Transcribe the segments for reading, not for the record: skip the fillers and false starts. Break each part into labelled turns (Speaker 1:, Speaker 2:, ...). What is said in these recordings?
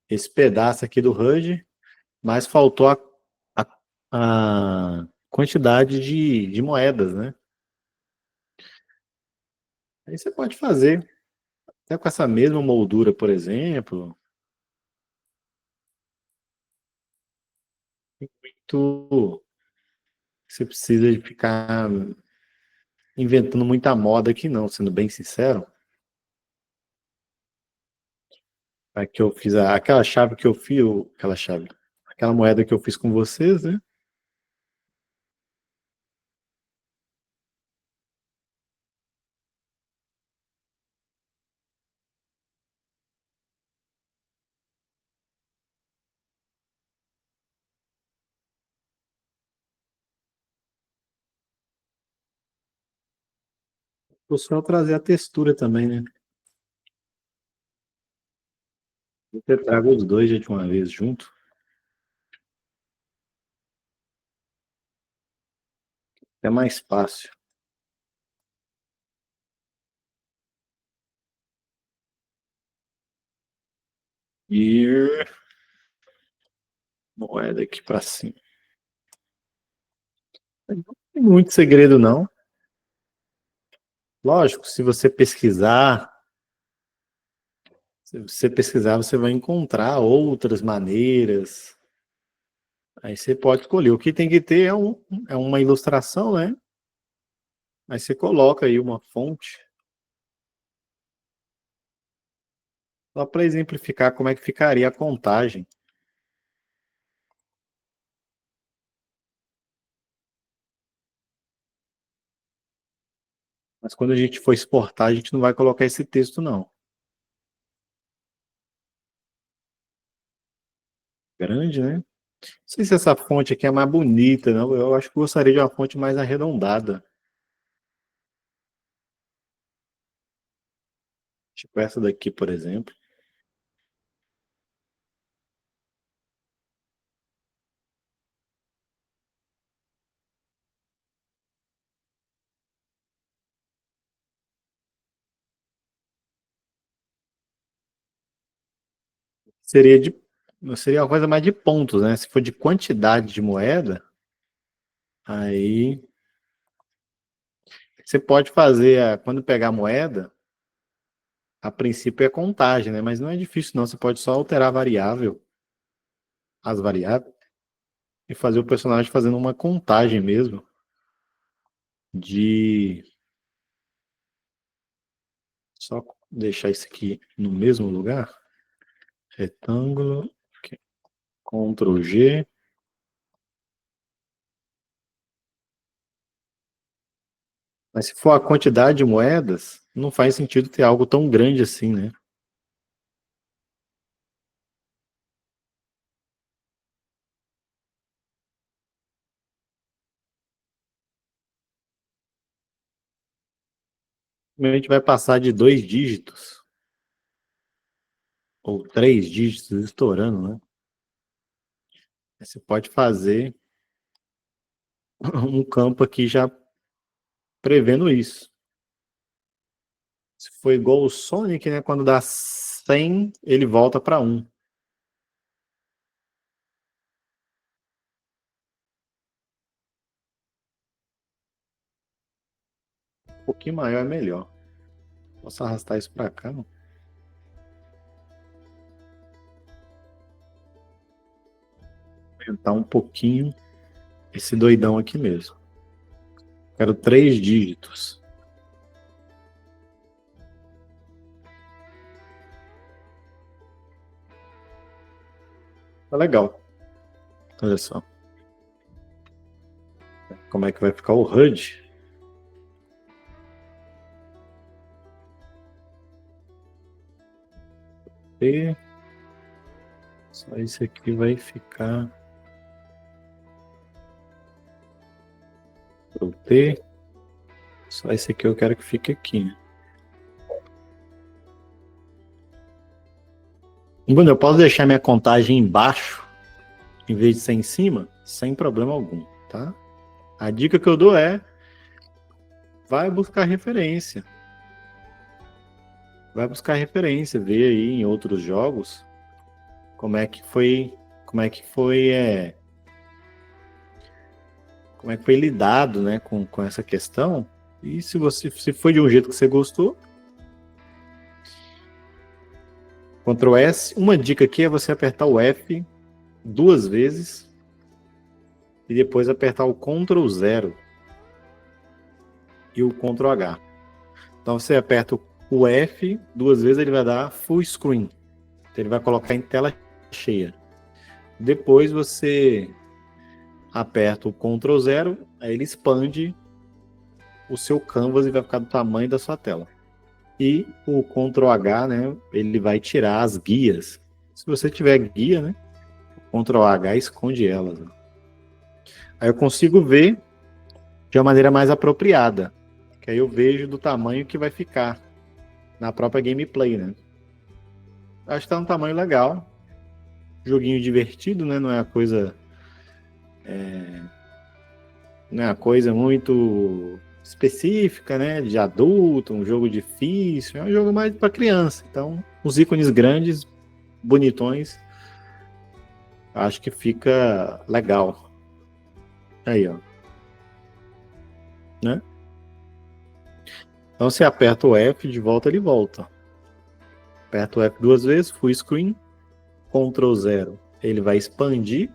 Speaker 1: esse pedaço aqui do HUD, mas faltou a, a quantidade de moedas, né? Aí você pode fazer, até com essa mesma moldura, por exemplo, muito, você precisa de ficar inventando muita moda aqui não, sendo bem sincero. Aqui eu fiz aquela chave que eu fiz, aquela chave, aquela moeda que eu fiz com vocês, né? Vou só trazer a textura também, né? Você traga os dois de uma vez junto, é mais fácil. E moeda aqui para cima. Não tem muito segredo, não. Lógico, se você pesquisar, você vai encontrar outras maneiras. Aí você pode escolher. O que tem que ter é uma ilustração, né? Aí você coloca aí uma fonte, só para exemplificar como é que ficaria a contagem. Mas quando a gente for exportar, a gente não vai colocar esse texto, não. Grande, né? Não sei se essa fonte aqui é mais bonita, não. Eu acho que eu gostaria de uma fonte mais arredondada. Tipo essa daqui, por exemplo. Seria de, seria uma coisa mais de pontos, né? Se for de quantidade de moeda, aí você pode fazer, quando pegar a moeda, a princípio é contagem, né? Mas não é difícil, não. Você pode só alterar a variável, as variáveis, e fazer o personagem fazendo uma contagem mesmo de. Só deixar isso aqui no mesmo lugar. Retângulo, aqui, Ctrl G. Mas se for a quantidade de moedas, não faz sentido ter algo tão grande assim, né? A gente vai passar de 2 dígitos, ou 3 dígitos, estourando, né? Você pode fazer um campo aqui já prevendo isso. Se for igual o Sonic, né? Quando dá 100, ele volta para 1. Um pouquinho maior é melhor. Posso arrastar isso para cá, não? Aumentar um pouquinho esse doidão aqui mesmo. Quero 3 dígitos. Tá legal. Olha só. Como é que vai ficar o HUD? E só isso aqui vai ficar. Ctrl T. Só esse aqui eu quero que fique aqui, né? Bruno, eu posso deixar minha contagem embaixo, em vez de ser em cima, sem problema algum, tá? A dica que eu dou é, vai buscar referência. Vai buscar referência, vê aí em outros jogos como é que foi, como é que foi, como é que foi lidado, né, com essa questão. E se foi de um jeito que você gostou, Ctrl S. Uma dica aqui é você apertar o F 2 vezes e depois apertar o Ctrl 0 e o Ctrl H. Então você aperta o F 2 vezes, ele vai dar full screen. Então ele vai colocar em tela cheia. Depois você aperta o Ctrl 0, aí ele expande o seu canvas e vai ficar do tamanho da sua tela. E o Ctrl H, né, ele vai tirar as guias. Se você tiver guia, né, o Ctrl H esconde elas. Aí eu consigo ver de uma maneira mais apropriada, que aí eu vejo do tamanho que vai ficar na própria gameplay, né? Acho que tá um tamanho legal, joguinho divertido, né? Não é uma coisa muito específica, né? De adulto, um jogo difícil, é um jogo mais para criança. Então, os ícones grandes, bonitões, acho que fica legal. Aí, ó, né? Então, você aperta o F, de volta ele volta. Aperta o F 2 vezes, full screen, Ctrl 0. Ele vai expandir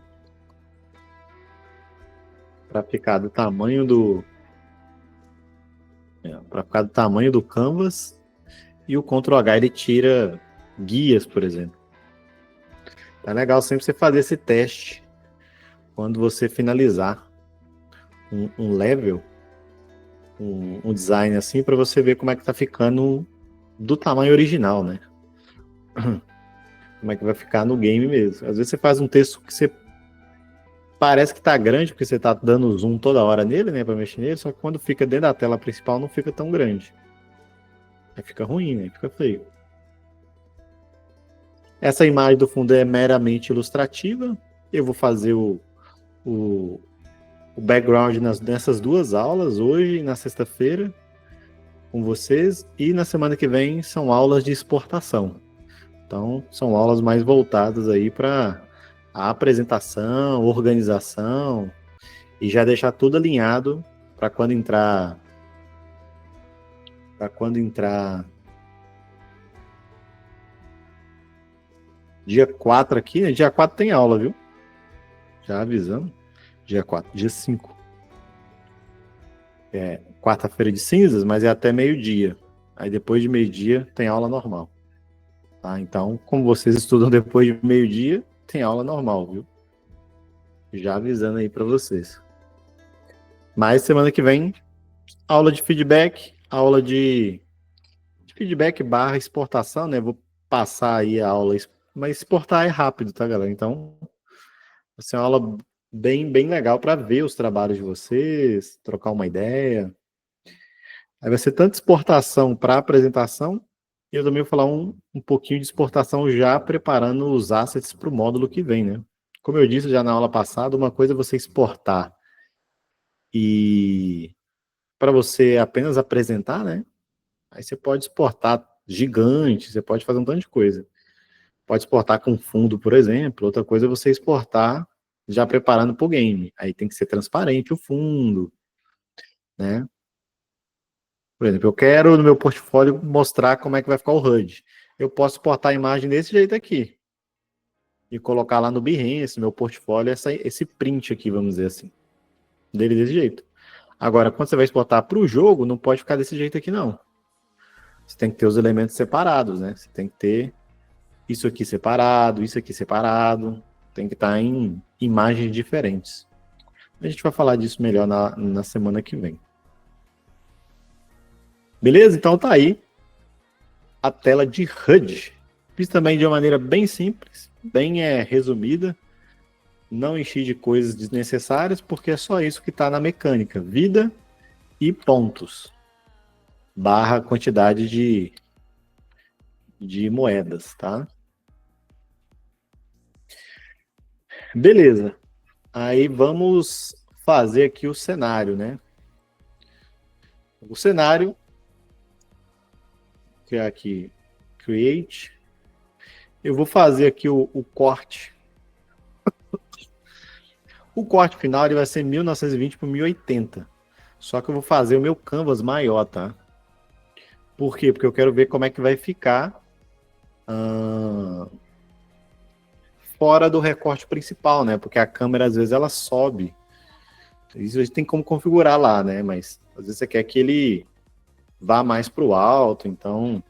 Speaker 1: para ficar do tamanho canvas, e o Ctrl H ele tira guias, por exemplo. É legal sempre você fazer esse teste quando você finalizar um level, um design assim, para você ver como é que tá ficando do tamanho original, né? Como é que vai ficar no game mesmo. Às vezes você faz um texto que você parece que tá grande, porque você tá dando zoom toda hora nele, né, para mexer nele, só que quando fica dentro da tela principal não fica tão grande. Aí fica ruim, né? Fica feio. Essa imagem do fundo é meramente ilustrativa. Eu vou fazer o, o background nessas duas aulas, hoje e na sexta-feira, com vocês, e na semana que vem são aulas de exportação. Então, são aulas mais voltadas aí para a apresentação, organização, e já deixar tudo alinhado para quando entrar dia 4 aqui, né? Dia 4 tem aula, viu? Já avisando. Dia 4, dia 5. Quarta-feira de cinzas, mas é até meio-dia. Aí depois de meio-dia tem aula normal. Tá? Então, como vocês estudam depois de meio-dia, tem aula normal, viu? Já avisando aí para vocês. Mas semana que vem, aula de feedback, aula de feedback barra exportação, né? Vou passar aí a aula, mas exportar é rápido, tá, galera? Então, vai ser uma aula bem legal para ver os trabalhos de vocês, trocar uma ideia. Aí vai ser tanto exportação para apresentação, e eu também vou falar um pouquinho de exportação já preparando os assets para o módulo que vem, né? Como eu disse já na aula passada, uma coisa é você exportar e para você apenas apresentar, né? Aí você pode exportar gigante, você pode fazer um tanto de coisa. Pode exportar com fundo, por exemplo. Outra coisa é você exportar já preparando para o game. Aí tem que ser transparente o fundo, né? Por exemplo, eu quero no meu portfólio mostrar como é que vai ficar o HUD. Eu posso exportar a imagem desse jeito aqui e colocar lá no Behance, no meu portfólio, esse print aqui, vamos dizer assim, dele desse jeito. Agora, quando você vai exportar para o jogo, não pode ficar desse jeito aqui, não. Você tem que ter os elementos separados, né? Você tem que ter isso aqui separado, tem que estar em imagens diferentes. A gente vai falar disso melhor na semana que vem. Beleza? Então tá aí a tela de HUD. Fiz também de uma maneira bem simples, bem resumida. Não enchi de coisas desnecessárias, porque é só isso que está na mecânica. Vida e pontos. Barra quantidade de moedas, tá? Beleza. Aí vamos fazer aqui o cenário, né? O cenário, que é aqui, Create. Eu vou fazer aqui o corte. O corte final ele vai ser 1920 por 1080. Só que eu vou fazer o meu canvas maior, tá? Por quê? Porque eu quero ver como é que vai ficar fora do recorte principal, né? Porque a câmera, às vezes, ela sobe. Isso a gente tem como configurar lá, né? Mas, às vezes, você quer que ele vá mais para o alto. Então,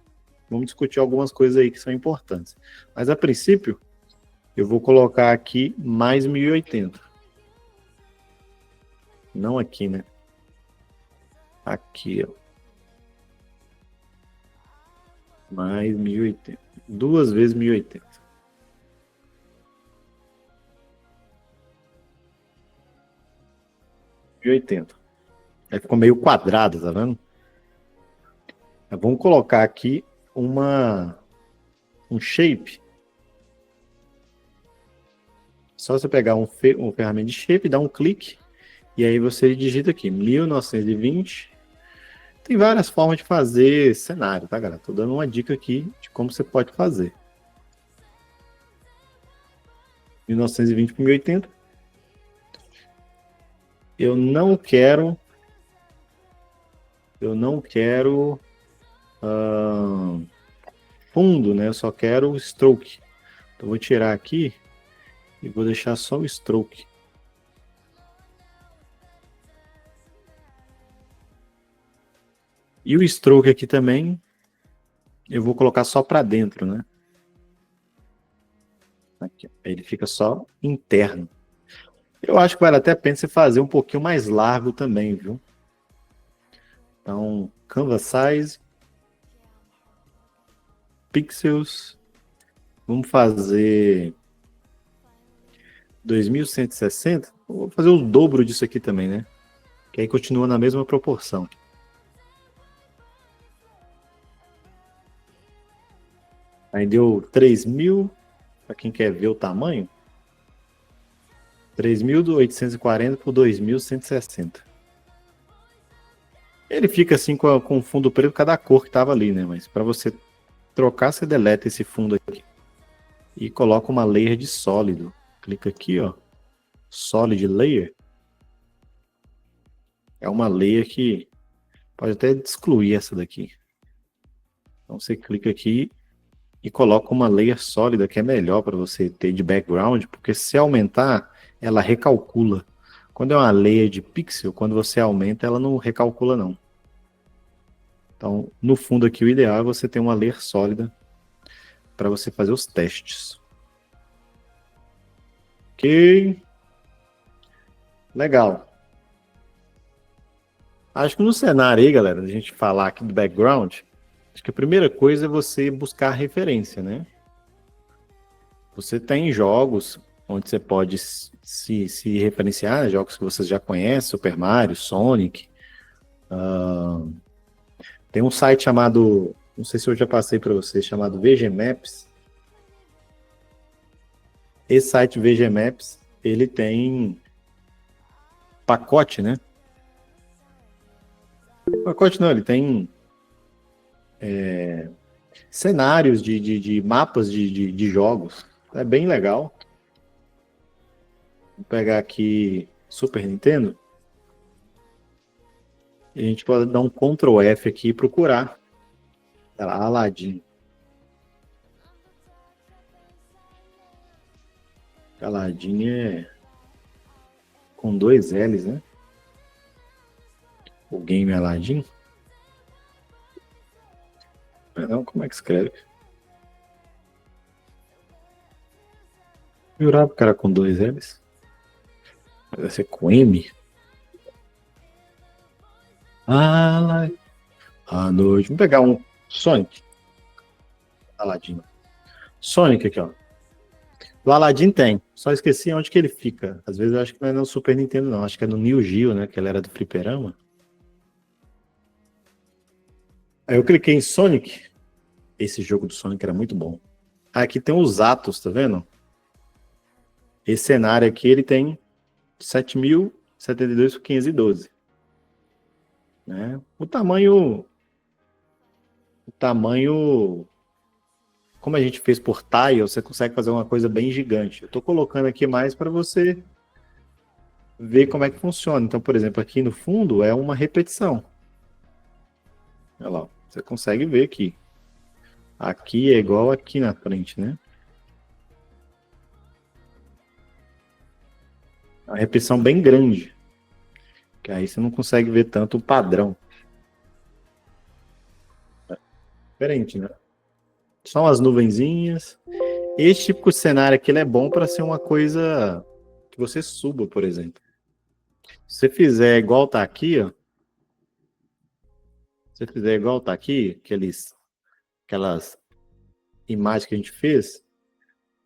Speaker 1: vamos discutir algumas coisas aí que são importantes. Mas, a princípio, eu vou colocar aqui mais 1080. Não aqui, né? Aqui, ó. Mais 1080. Duas vezes 1080. 1080. Aí ficou meio quadrado, tá vendo? Vamos colocar aqui um shape. Só você pegar um ferramenta de shape, dar um clique, e aí você digita aqui, 1920. Tem várias formas de fazer cenário, tá, galera? Tô dando uma dica aqui de como você pode fazer. 1920 por 1080. Eu não quero fundo, né? Eu só quero stroke. Então, eu vou tirar aqui e vou deixar só o stroke. E o stroke aqui também, eu vou colocar só para dentro, né? Aqui, ele fica só interno. Eu acho que vale até a pena você fazer um pouquinho mais largo também, viu? Então, canvas size, pixels, vamos fazer 2160. Vou fazer o dobro disso aqui também, né? Que aí continua na mesma proporção. Aí deu 3000, para quem quer ver o tamanho, 3.840 por 2.160. Ele fica assim com o fundo preto cada cor que tava ali, né? Mas para você trocar, você deleta esse fundo aqui e coloca uma layer de sólido. Clica aqui, ó, Solid Layer. É uma layer que pode até excluir essa daqui. Então você clica aqui e coloca uma layer sólida que é melhor para você ter de background, porque se aumentar, ela recalcula. Quando é uma layer de pixel, quando você aumenta, ela não recalcula não. Então, no fundo aqui, o ideal é você ter uma layer sólida para você fazer os testes. Ok. Legal. Acho que no cenário aí, galera, a gente falar aqui do background, acho que a primeira coisa é você buscar referência, né? Você tem jogos onde você pode se referenciar, jogos que você já conhece, Super Mario, Sonic. Tem um site chamado, não sei se eu já passei para você, chamado VG Maps. Esse site VG Maps, ele tem pacote, né? Pacote não, ele tem cenários de mapas de jogos. É bem legal. Vou pegar aqui Super Nintendo. E a gente pode dar um Ctrl F aqui e procurar. Tá lá, Aladdin. Aladdin é com dois L's, né? O game Aladdin. Não, como é que escreve? Jurava que era com dois L's. Deve ser com M. À noite. Vamos pegar um Sonic. Aladdin. Sonic aqui, ó. O Aladdin tem. Só esqueci onde que ele fica. Às vezes eu acho que não é no Super Nintendo, não. Acho que é no Neo Geo, né? Que ele era do fliperama. Aí eu cliquei em Sonic. Esse jogo do Sonic era muito bom. Aqui tem os atos, tá vendo? Esse cenário aqui, ele tem 7.072 por 512. Né? O tamanho como a gente fez por tile, você consegue fazer uma coisa bem gigante. Eu estou colocando aqui mais para você ver como é que funciona. Então, por exemplo, aqui no fundo é uma repetição. Olha lá, você consegue ver aqui. Aqui é igual aqui na frente, né? Uma repetição bem grande. Que aí você não consegue ver tanto o padrão. Diferente, né? São as nuvenzinhas. Esse tipo de cenário aqui ele é bom para ser uma coisa que você suba, por exemplo. Se você fizer igual tá aqui, ó. Se você fizer igual tá aqui, aquelas imagens que a gente fez,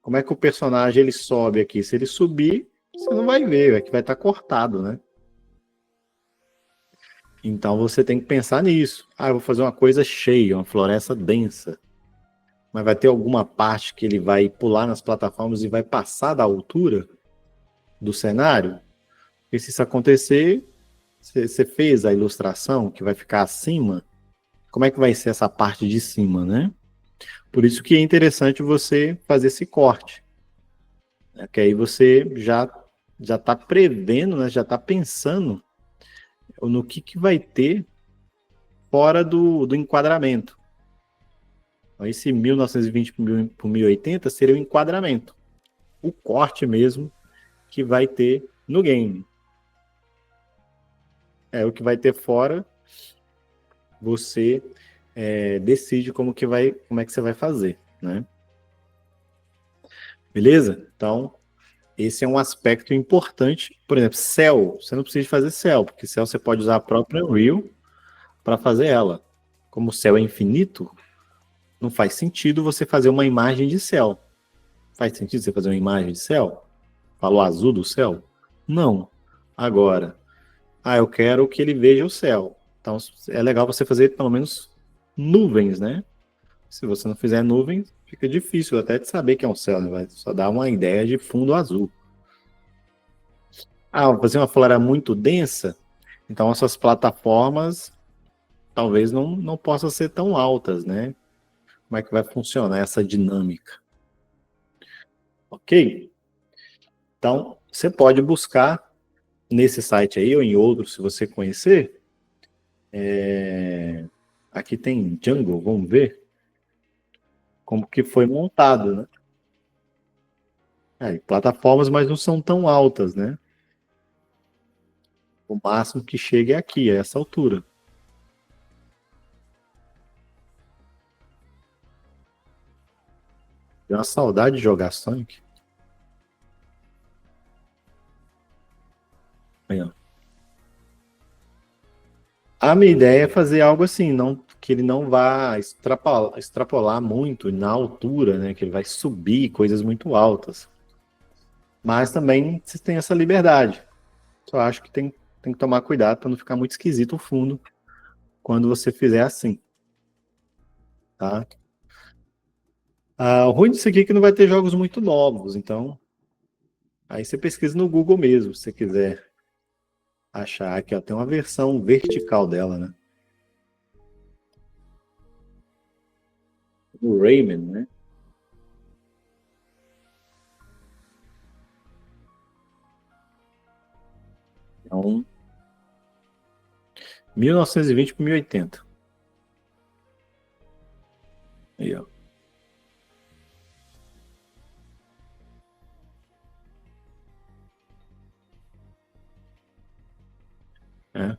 Speaker 1: como é que o personagem ele sobe aqui? Se ele subir, você não vai ver, é que vai estar cortado, né? Então você tem que pensar nisso. Ah, eu vou fazer uma coisa cheia, uma floresta densa. Mas vai ter alguma parte que ele vai pular nas plataformas e vai passar da altura do cenário? E se isso acontecer, você fez a ilustração que vai ficar acima, como é que vai ser essa parte de cima, né? Por isso que é interessante você fazer esse corte, né? Que aí você já está prevendo, né? Já está pensando no que vai ter fora do enquadramento. Então, esse 1920 por 1080 seria o enquadramento, o corte mesmo que vai ter no game. É o que vai ter fora, você decide como é que você vai fazer, né? Beleza? Então, esse é um aspecto importante. Por exemplo, céu, você não precisa fazer céu, porque céu você pode usar a própria Unreal para fazer ela. Como o céu é infinito, não faz sentido você fazer uma imagem de céu. Faz sentido você fazer uma imagem de céu? Falou azul do céu? Não. Agora, eu quero que ele veja o céu. Então, é legal você fazer pelo menos nuvens, né? Se você não fizer nuvens, fica difícil até de saber que é um céu, né? Vai só dar uma ideia de fundo azul. Vou fazer uma floresta muito densa, então essas plataformas talvez não possam ser tão altas, né? Como é que vai funcionar essa dinâmica? Ok? Então, você pode buscar nesse site aí ou em outros, se você conhecer. Aqui tem Django, vamos ver como que foi montado, né? Plataformas, mas não são tão altas, né? O máximo que chega é aqui, a essa altura. Deu uma saudade de jogar Sonic. Aí, ó. A minha ideia é fazer algo assim, não que ele não vá extrapolar muito na altura, né? Que ele vai subir coisas muito altas. Mas também você tem essa liberdade. Só acho que tem que tomar cuidado para não ficar muito esquisito o fundo quando você fizer assim, tá? O ruim disso aqui é que não vai ter jogos muito novos, então aí você pesquisa no Google mesmo, se você quiser achar aqui, ó, tem uma versão vertical dela, né? O Rayman, né? Então, 1920 por 1080. Aí, ó.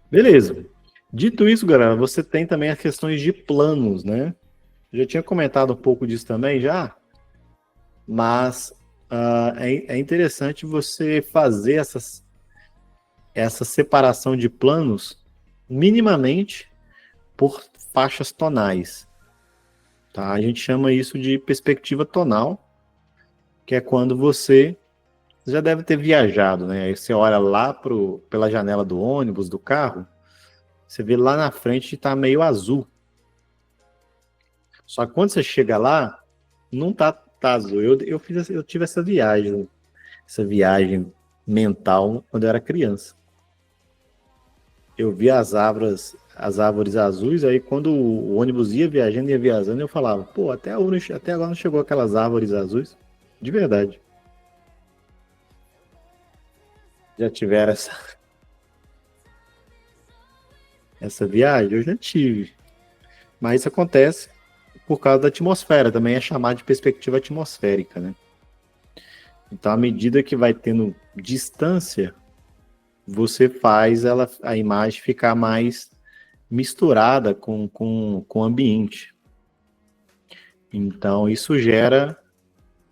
Speaker 1: Beleza. Dito isso, galera, você tem também as questões de planos, né? Eu já tinha comentado um pouco disso também já, mas é interessante você fazer essa separação de planos minimamente por faixas tonais. Tá? A gente chama isso de perspectiva tonal, que é quando você já deve ter viajado, né? Aí você olha lá pela janela do ônibus, do carro, você vê lá na frente está meio azul. Só que quando você chega lá, não tá azul. Eu tive essa viagem mental quando eu era criança. Eu vi as árvores as árvores azuis, aí quando o ônibus ia viajando, eu falava, pô, até agora não chegou aquelas árvores azuis. De verdade. Já tiveram essa viagem? Eu já tive. Mas isso acontece por causa da atmosfera, também é chamado de perspectiva atmosférica, né? Então, à medida que vai tendo distância, você faz a imagem ficar mais misturada com o ambiente. Então, isso gera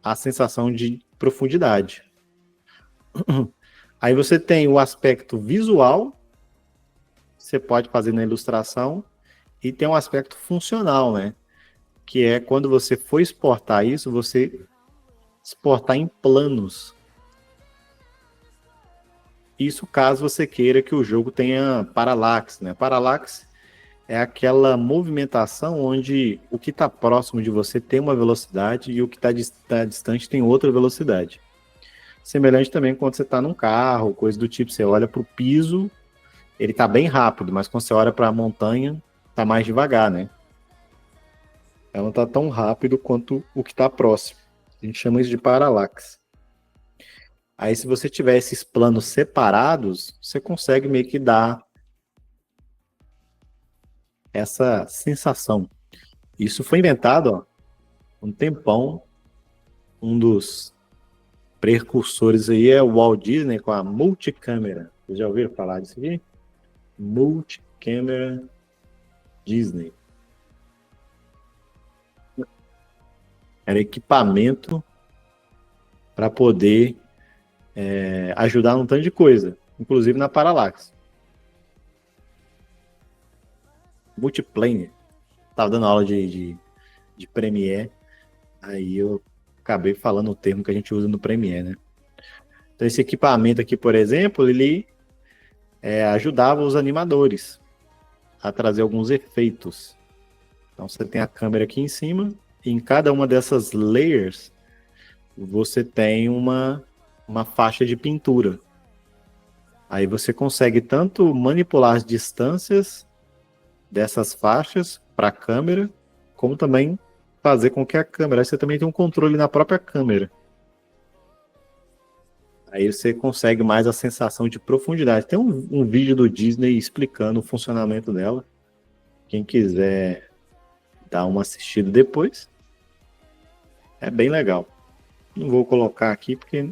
Speaker 1: a sensação de profundidade. Aí você tem o aspecto visual, você pode fazer na ilustração, e tem um aspecto funcional, né? Que é quando você for exportar isso, você exportar em planos. Isso caso você queira que o jogo tenha paralaxe, né? Paralaxe é aquela movimentação onde o que está próximo de você tem uma velocidade e o que está distante tem outra velocidade. Semelhante também quando você está num carro, coisa do tipo, você olha para o piso, ele está bem rápido, mas quando você olha para a montanha, está mais devagar, né? Ela não está tão rápido quanto o que está próximo. A gente chama isso de paralaxe. Aí, se você tiver esses planos separados, você consegue meio que dar essa sensação. Isso foi inventado, ó, um tempão. Um dos precursores aí é o Walt Disney com a multicâmera. Vocês já ouviram falar disso aqui? Multicâmera Disney. Era equipamento para poder ajudar num tanto de coisa, inclusive na paralaxe. Multiplane. Estava dando aula de Premiere, aí eu acabei falando o termo que a gente usa no Premiere, né? Então esse equipamento aqui, por exemplo, ele ajudava os animadores a trazer alguns efeitos. Então você tem a câmera aqui em cima, e em cada uma dessas layers você tem uma faixa de pintura. Aí você consegue tanto manipular as distâncias dessas faixas para a câmera, como também fazer com que a câmera, aí você também tem um controle na própria câmera. Aí você consegue mais a sensação de profundidade. Tem um vídeo do Disney explicando o funcionamento dela. Quem quiser dar uma assistida depois, é bem legal. Não vou colocar aqui porque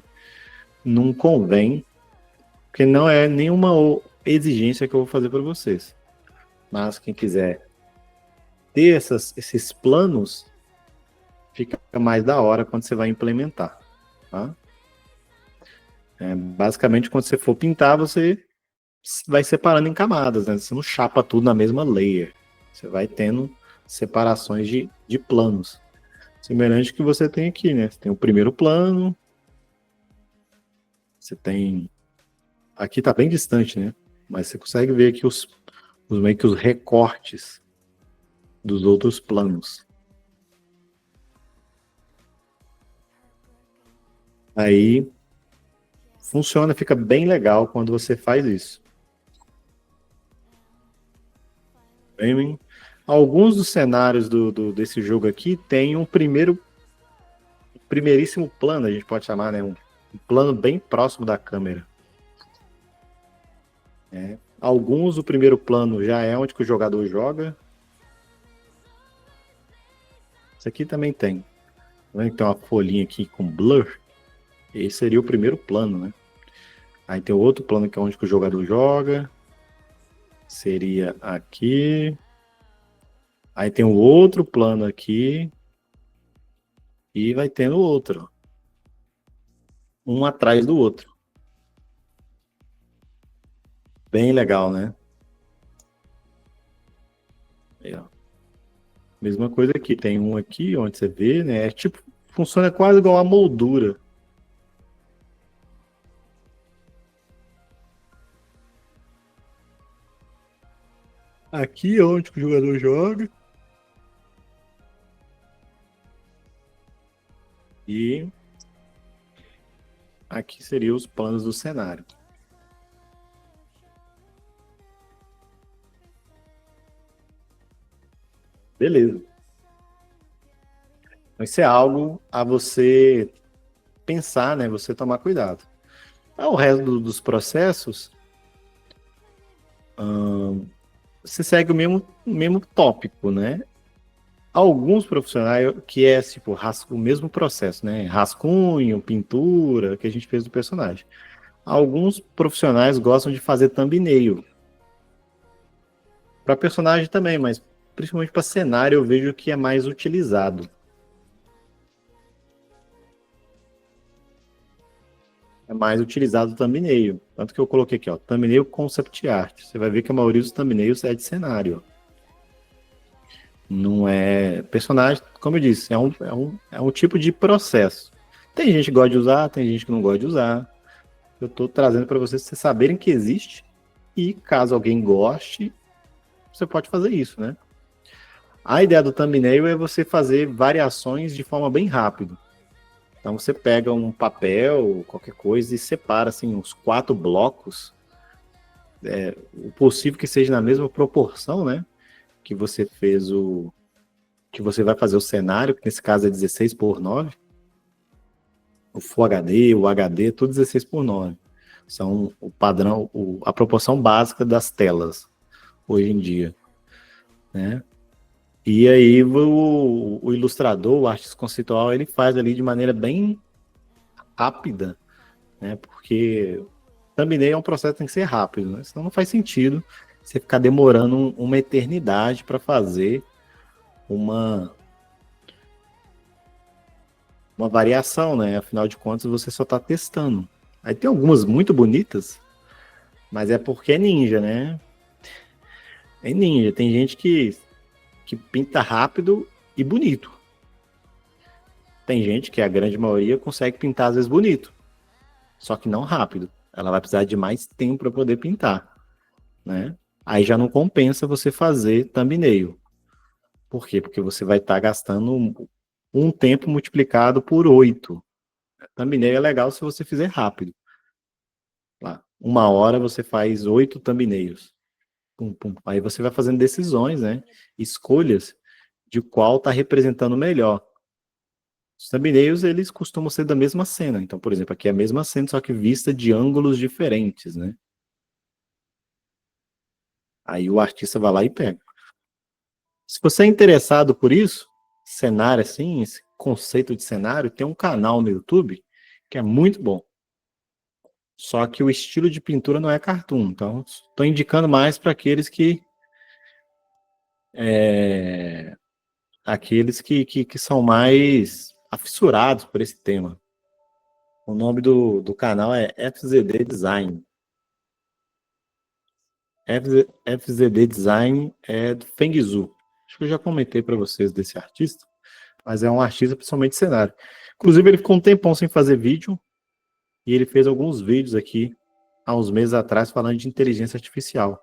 Speaker 1: não convém, porque não é nenhuma exigência que eu vou fazer para vocês. Mas quem quiser ter esses planos, fica mais da hora quando você vai implementar. Tá? Basicamente, quando você for pintar, você vai separando em camadas, né? Você não chapa tudo na mesma layer. Você vai tendo separações de planos. Semelhante que você tem aqui, né? Você tem o primeiro plano, você tem... Aqui tá bem distante, né? Mas você consegue ver aqui meio que os recortes dos outros planos. Aí funciona, fica bem legal quando você faz isso. Bem, alguns dos cenários desse jogo aqui tem um primeiríssimo plano, a gente pode chamar, né? Um plano bem próximo da câmera. Alguns, o primeiro plano já é onde que o jogador joga. Isso aqui também tem. Tá vendo que tem uma folhinha aqui com blur? Esse seria o primeiro plano, né? Aí tem o outro plano que é onde que o jogador joga. Seria aqui. Aí tem o outro plano aqui. E vai tendo outro. Um atrás do outro. Bem legal, né? Aí, ó. Mesma coisa aqui. Tem um aqui onde você vê, né? Tipo, funciona quase igual a moldura. Aqui é onde o jogador joga. E aqui seriam os planos do cenário. Beleza. Então, isso é algo a você pensar, né? Você tomar cuidado. O resto dos processos, você segue o mesmo tópico, né? Alguns profissionais que é tipo o mesmo processo, né? Rascunho, pintura que a gente fez do personagem. Alguns profissionais gostam de fazer thumbnail para personagem também, mas principalmente para cenário eu vejo que é mais utilizado. É mais utilizado o thumbnail. Tanto que eu coloquei aqui, ó, thumbnail concept art. Você vai ver que a maioria dos thumbnails é de cenário. Não é personagem, como eu disse, é um tipo de processo. Tem gente que gosta de usar, tem gente que não gosta de usar. Eu estou trazendo para vocês saberem que existe e caso alguém goste, você pode fazer isso, né? A ideia do thumbnail é você fazer variações de forma bem rápida. Então você pega um papel, qualquer coisa, e separa assim, uns 4 blocos, o possível que seja na mesma proporção, né? Que você fez que você vai fazer o cenário, que nesse caso é 16:9. O Full HD, o HD, tudo 16:9. São o padrão, a proporção básica das telas hoje em dia, né? E aí o ilustrador, o artista conceitual, ele faz ali de maneira bem rápida, né? Porque thumbnail é um processo que tem que ser rápido, né? Senão não faz sentido você ficar demorando uma eternidade para fazer uma, uma variação, né? Afinal de contas, você só está testando. Aí tem algumas muito bonitas, mas é porque é ninja, né? É ninja. Tem gente que pinta rápido e bonito. Tem gente que a grande maioria consegue pintar às vezes bonito, só que não rápido. Ela vai precisar de mais tempo para poder pintar, né? Aí já não compensa você fazer thumbnail. Por quê? Porque você vai estar gastando um tempo multiplicado por 8. Thumbnail é legal se você fizer rápido. Lá, 1 hora você faz 8 thumbnails. Pum, pum. Aí você vai fazendo decisões, né? Escolhas de qual está representando melhor. Os thumbnails, eles costumam ser da mesma cena. Então, por exemplo, aqui é a mesma cena, só que vista de ângulos diferentes, né? Aí o artista vai lá e pega. Se você é interessado por isso, cenário assim, esse conceito de cenário, tem um canal no YouTube que é muito bom. Só que o estilo de pintura não é cartoon. Então, estou indicando mais para aqueles que são mais afissurados por esse tema. O nome do canal é FZD Design. FZD Design é do Feng Zhu. Acho que eu já comentei para vocês desse artista, mas é um artista principalmente de cenário. Inclusive, ele ficou um tempão sem fazer vídeo, e ele fez alguns vídeos aqui, há uns meses atrás, falando de inteligência artificial.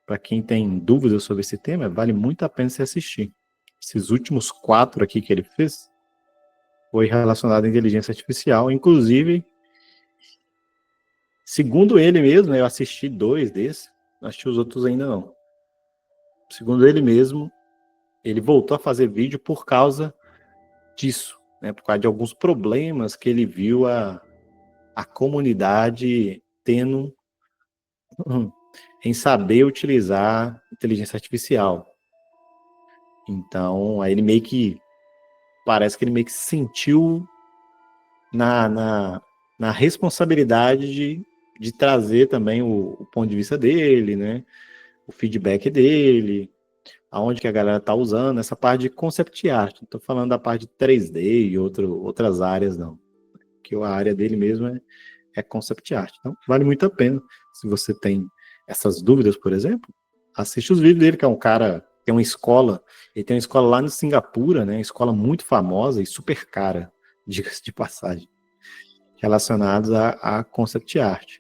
Speaker 1: Para quem tem dúvidas sobre esse tema, vale muito a pena se assistir. Esses últimos 4 aqui que ele fez, foi relacionado à inteligência artificial, inclusive, segundo ele mesmo, eu assisti 2 desses, não assisti os outros ainda não. Segundo ele mesmo, ele voltou a fazer vídeo por causa disso, né? Por causa de alguns problemas que ele viu a comunidade tendo em saber utilizar inteligência artificial. Então, aí ele meio que parece que ele meio que se sentiu na responsabilidade de trazer também o ponto de vista dele, né? O feedback dele, aonde que a galera tá usando, essa parte de concept art. Não tô falando da parte de 3D e outras áreas, não. Que a área dele mesmo é concept art. Então, vale muito a pena. Se você tem essas dúvidas, por exemplo, assiste os vídeos dele, que é um cara, tem uma escola, ele tem uma escola lá em Singapura, né? Escola muito famosa e super cara, diga-se de passagem, relacionados a concept art.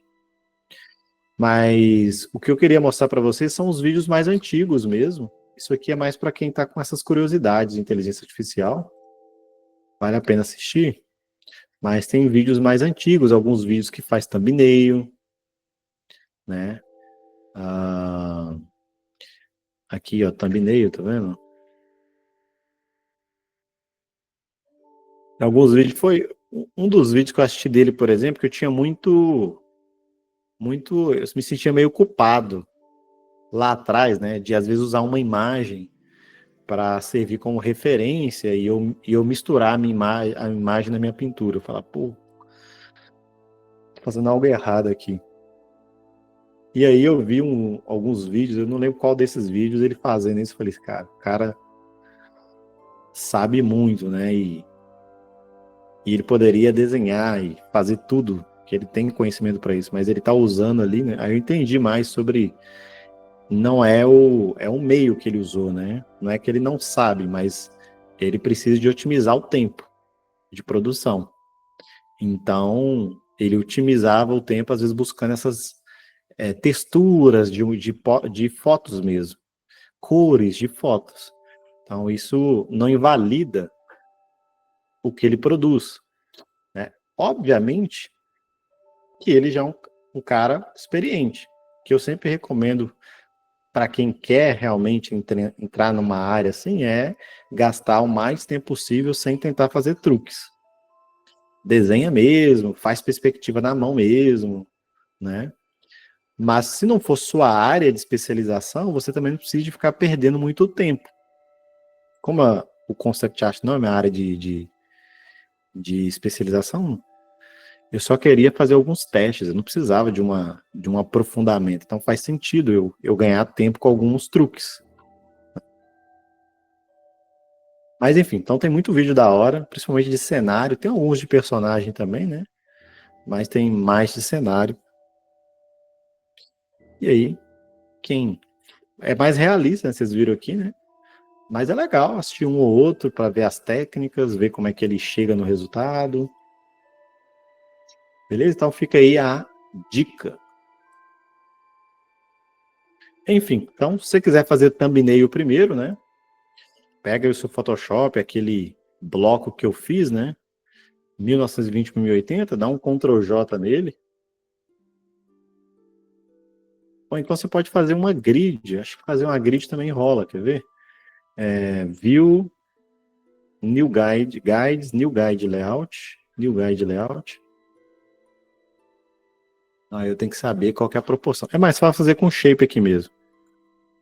Speaker 1: Mas o que eu queria mostrar para vocês são os vídeos mais antigos mesmo. Isso aqui é mais para quem está com essas curiosidades de inteligência artificial. Vale a pena assistir. Mas tem vídeos mais antigos, alguns vídeos que faz thumbnail, né? Aqui, ó, thumbnail, tá vendo? Alguns vídeos foi um dos vídeos que eu assisti dele, por exemplo, que eu tinha eu me sentia meio culpado lá atrás, né, de às vezes usar uma imagem para servir como referência e eu misturar a imagem na minha pintura. Falar, pô, tô fazendo algo errado aqui. E aí eu vi alguns vídeos, eu não lembro qual desses vídeos ele fazendo isso. Eu falei, cara, o cara sabe muito, né? E ele poderia desenhar e fazer tudo, que ele tem conhecimento para isso, mas ele tá usando ali, né? Aí eu entendi mais sobre. Não é é o meio que ele usou, né? Não é que ele não sabe, mas ele precisa de otimizar o tempo de produção. Então, ele otimizava o tempo, às vezes buscando essas texturas de fotos mesmo, cores de fotos. Então, isso não invalida o que ele produz, né? Obviamente que ele já é um cara experiente, que eu sempre recomendo para quem quer realmente entrar numa área assim, é gastar o mais tempo possível sem tentar fazer truques. Desenha mesmo, faz perspectiva na mão mesmo, né? Mas se não for sua área de especialização, você também não precisa de ficar perdendo muito tempo. Como o concept art não é minha área de especialização, eu só queria fazer alguns testes, eu não precisava de um aprofundamento. Então faz sentido eu ganhar tempo com alguns truques. Mas enfim, então tem muito vídeo da hora, principalmente de cenário. Tem alguns de personagem também, né? Mas tem mais de cenário. E aí, quem é mais realista, né? Vocês viram aqui, né? Mas é legal assistir um ou outro para ver as técnicas, ver como é que ele chega no resultado. Beleza? Então fica aí a dica. Enfim, então se você quiser fazer thumbnail primeiro, né? Pega o seu Photoshop, aquele bloco que eu fiz, né? 1920 por 1080, dá um Ctrl J nele. Ou então você pode fazer uma grid. Acho que fazer uma grid também rola, quer ver? View, New Guide, Guides, New Guide Layout. Eu tenho que saber qual que é a proporção. É mais fácil fazer com shape aqui mesmo.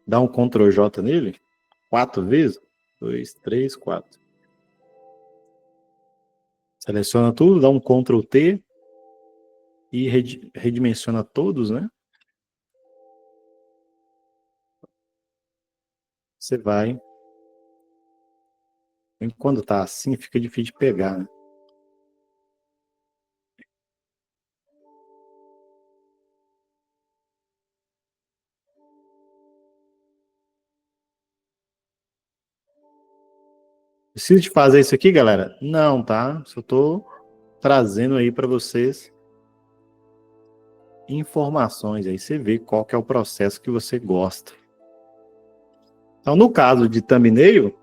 Speaker 1: Dá um Ctrl J nele, 4 vezes. 2, 3, 4. Seleciona tudo, dá um Ctrl T e redimensiona todos, né? Você vai. E quando tá assim, fica difícil de pegar, né? Preciso de fazer isso aqui, galera? Não, tá? Só tô trazendo aí para vocês informações. Aí você vê qual que é o processo que você gosta. Então, no caso de thumbnail,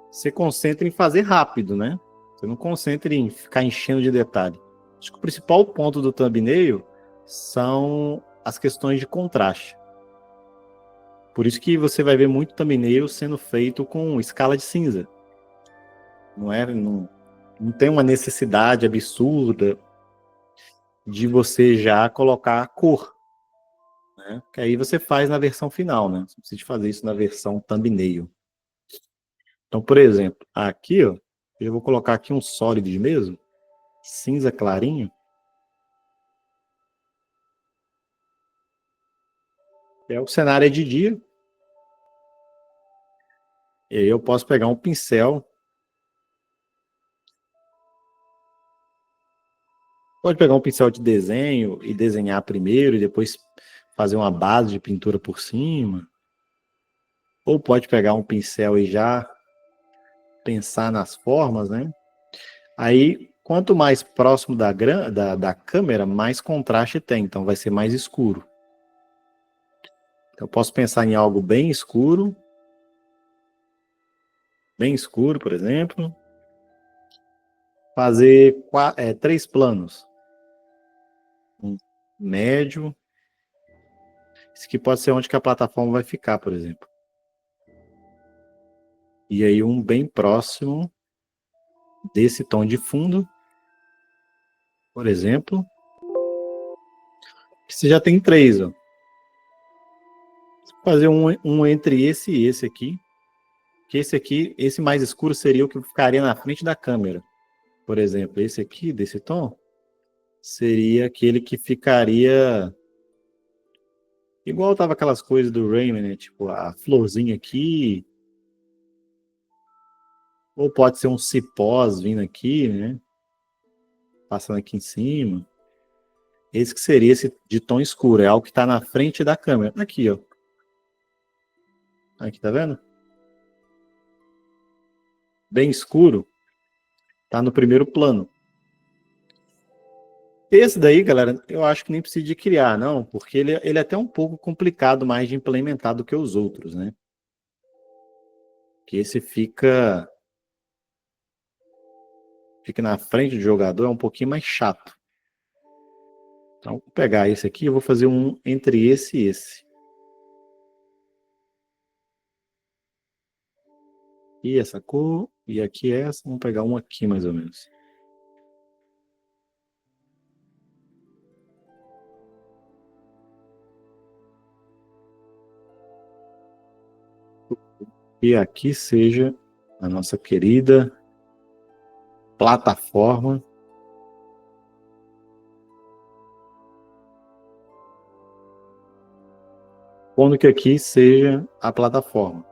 Speaker 1: você concentra em fazer rápido, né? Você não concentra em ficar enchendo de detalhe. Acho que o principal ponto do thumbnail são as questões de contraste. Por isso que você vai ver muito thumbnail sendo feito com escala de cinza. Não tem uma necessidade absurda de você já colocar a cor, né? Que aí você faz na versão final, né? Você precisa fazer isso na versão thumbnail. Então, por exemplo, aqui, ó, eu vou colocar aqui um sólido mesmo, cinza clarinho. O cenário é de dia. E aí eu posso pegar um pincel. Pode pegar um pincel de desenho e desenhar primeiro e depois fazer uma base de pintura por cima. Ou pode pegar um pincel e já pensar nas formas, né? Aí, quanto mais próximo da câmera, mais contraste tem, então vai ser mais escuro. Eu posso pensar em algo bem escuro, por exemplo. Fazer 3 planos. Um médio. Isso aqui pode ser onde que a plataforma vai ficar, por exemplo. E aí um bem próximo desse tom de fundo, por exemplo, que você já tem 3, ó. Fazer um entre esse e esse aqui, que esse aqui, esse mais escuro seria o que ficaria na frente da câmera. Por exemplo, esse aqui, desse tom, seria aquele que ficaria igual tava aquelas coisas do Rayman, né? Tipo, a florzinha aqui, ou pode ser um cipós vindo aqui, né? Passando aqui em cima. Esse que seria esse de tom escuro, é algo que está na frente da câmera. Aqui, ó. Aqui, tá vendo? Bem escuro, tá no primeiro plano. Esse daí, galera, eu acho que nem precisa de criar, não, porque ele é até um pouco complicado mais de implementar do que os outros, né? Que esse fica na frente do jogador, é um pouquinho mais chato. Então, vou pegar esse aqui, eu vou fazer um entre esse e esse. E essa cor, e aqui essa, vamos pegar um aqui mais ou menos. E aqui seja a nossa querida plataforma. Quando que aqui seja a plataforma.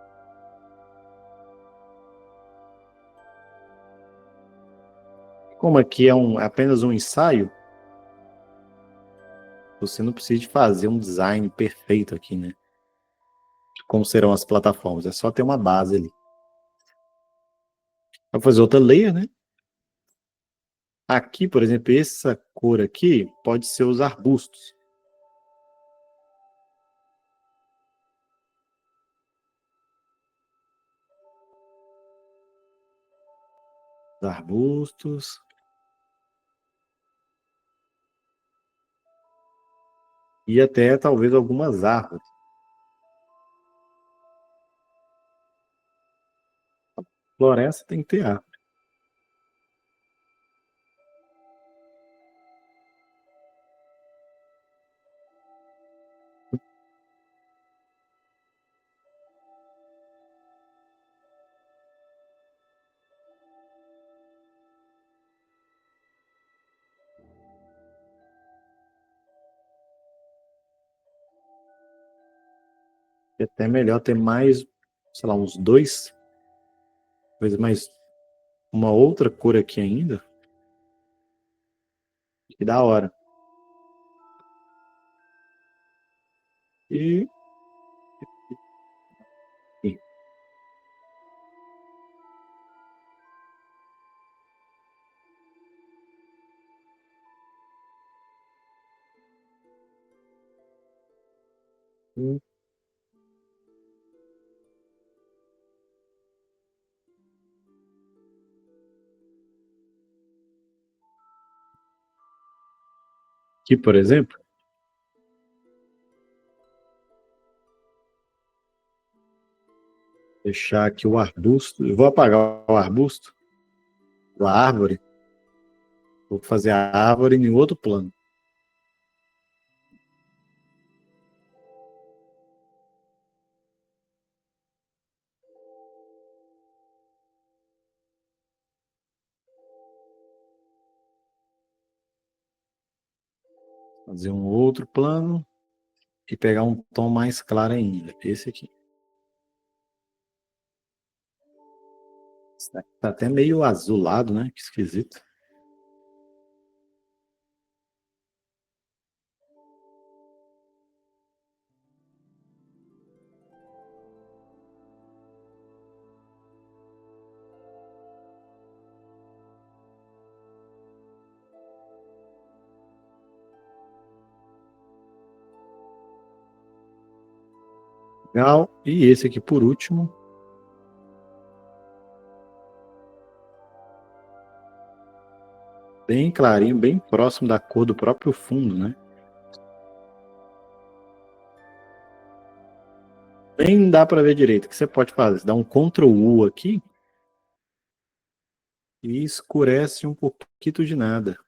Speaker 1: Como aqui é apenas um ensaio, você não precisa de fazer um design perfeito aqui, né? De como serão as plataformas. É só ter uma base ali. Vou fazer outra layer, né? Aqui, por exemplo, essa cor aqui pode ser os arbustos. Os arbustos. E até talvez algumas árvores. Floresta tem que ter árvore. É até melhor ter mais, sei lá, uns 2, talvez mais uma outra cor aqui ainda. Que da hora. E aqui, por exemplo, deixar aqui o arbusto. Eu vou apagar o arbusto, a árvore. Vou fazer a árvore em outro plano. Fazer um outro plano e pegar um tom mais claro ainda. Esse aqui. Tá até meio azulado, né? Que esquisito. Legal. E esse aqui por último. Bem clarinho, bem próximo da cor do próprio fundo, né? Nem dá para ver direito. O que você pode fazer? Você dá um Ctrl U aqui. e escurece um pouquinho de nada.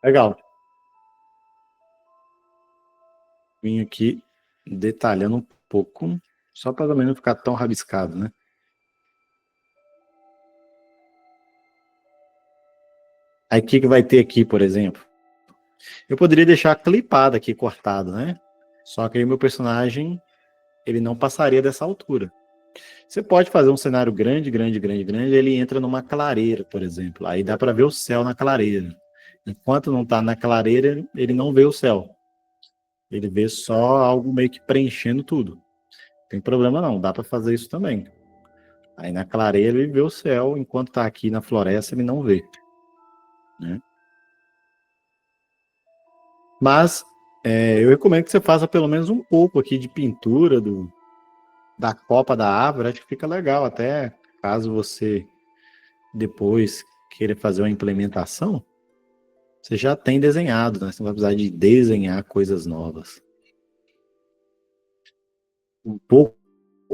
Speaker 1: Legal. Vim aqui detalhando um pouco, só para também não ficar tão rabiscado, né? Aí o que que vai ter aqui, por exemplo? Eu poderia deixar clipado aqui, cortado, né? Só que aí o meu personagem, ele não passaria dessa altura. Você pode fazer um cenário grande, grande, grande, grande, ele entra numa clareira, por exemplo. Aí dá para ver o céu na clareira. Enquanto não está na clareira, ele não vê o céu. Ele vê só algo meio que preenchendo tudo. Não tem problema não, dá para fazer isso também. Aí na clareira ele vê o céu, enquanto está aqui na floresta ele não vê, né? Mas eu recomendo que você faça pelo menos um pouco aqui de pintura da copa da árvore, acho que fica legal, até caso você depois queira fazer uma implementação, você já tem desenhado, né? Você não vai precisar de desenhar coisas novas. Um pouco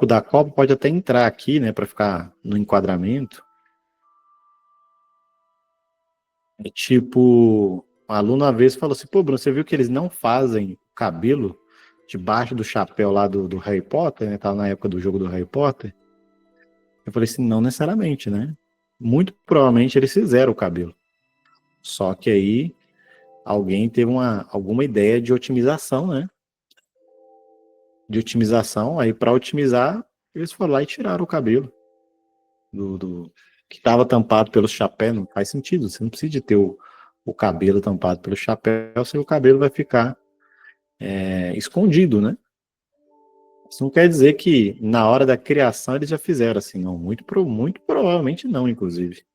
Speaker 1: da copa pode até entrar aqui, né, para ficar no enquadramento. É tipo, um aluno uma vez falou assim: pô, Bruno, você viu que eles não fazem cabelo debaixo do chapéu lá do Harry Potter, né? Tava na época do jogo do Harry Potter. Eu falei assim: não necessariamente, né? Muito provavelmente eles fizeram o cabelo. Só que aí alguém teve alguma ideia de otimização, né? De otimização, aí para otimizar, eles foram lá e tiraram o cabelo que estava tampado pelo chapéu. Não faz sentido, você não precisa de ter o cabelo tampado pelo chapéu, se o cabelo vai ficar escondido, né? Isso não quer dizer que na hora da criação eles já fizeram assim, não. Muito provavelmente não, inclusive.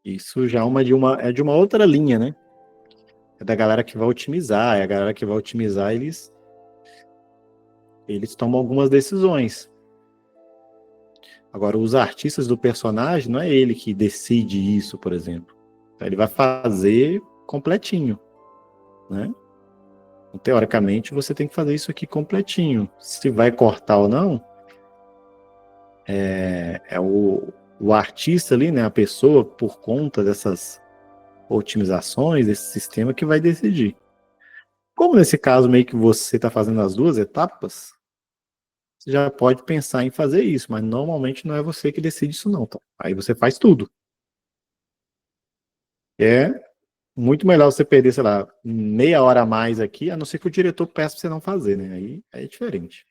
Speaker 1: Isso já é de uma outra linha, né? É da galera que vai otimizar, é a galera que vai otimizar, eles tomam algumas decisões. Agora, os artistas do personagem, não é ele que decide isso, por exemplo. Então, ele vai fazer completinho, né? Então, teoricamente, você tem que fazer isso aqui completinho. Se vai cortar ou não, é o artista ali, né? A pessoa, por conta dessas otimizações, desse sistema, que vai decidir. Como nesse caso, meio que você está fazendo as duas etapas, você já pode pensar em fazer isso, mas normalmente não é você que decide isso, não, tá? Aí você faz tudo. É muito melhor você perder, sei lá, meia hora a mais aqui, a não ser que o diretor peça pra você não fazer, né? Aí é diferente.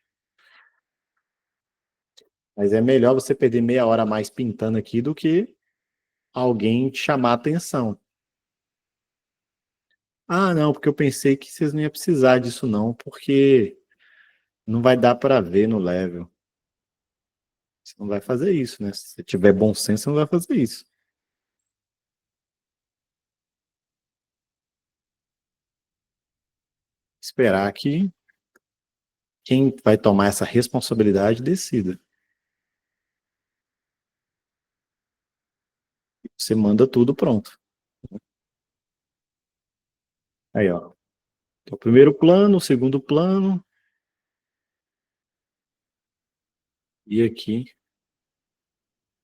Speaker 1: Mas é melhor você perder meia hora a mais pintando aqui do que alguém te chamar a atenção. Ah, não, porque eu pensei que vocês não iam precisar disso, não, porque não vai dar para ver no level. Você não vai fazer isso, né? Se você tiver bom senso, você não vai fazer isso. Esperar que quem vai tomar essa responsabilidade decida. Você manda tudo pronto. Aí, ó. O primeiro plano, o segundo plano, e aqui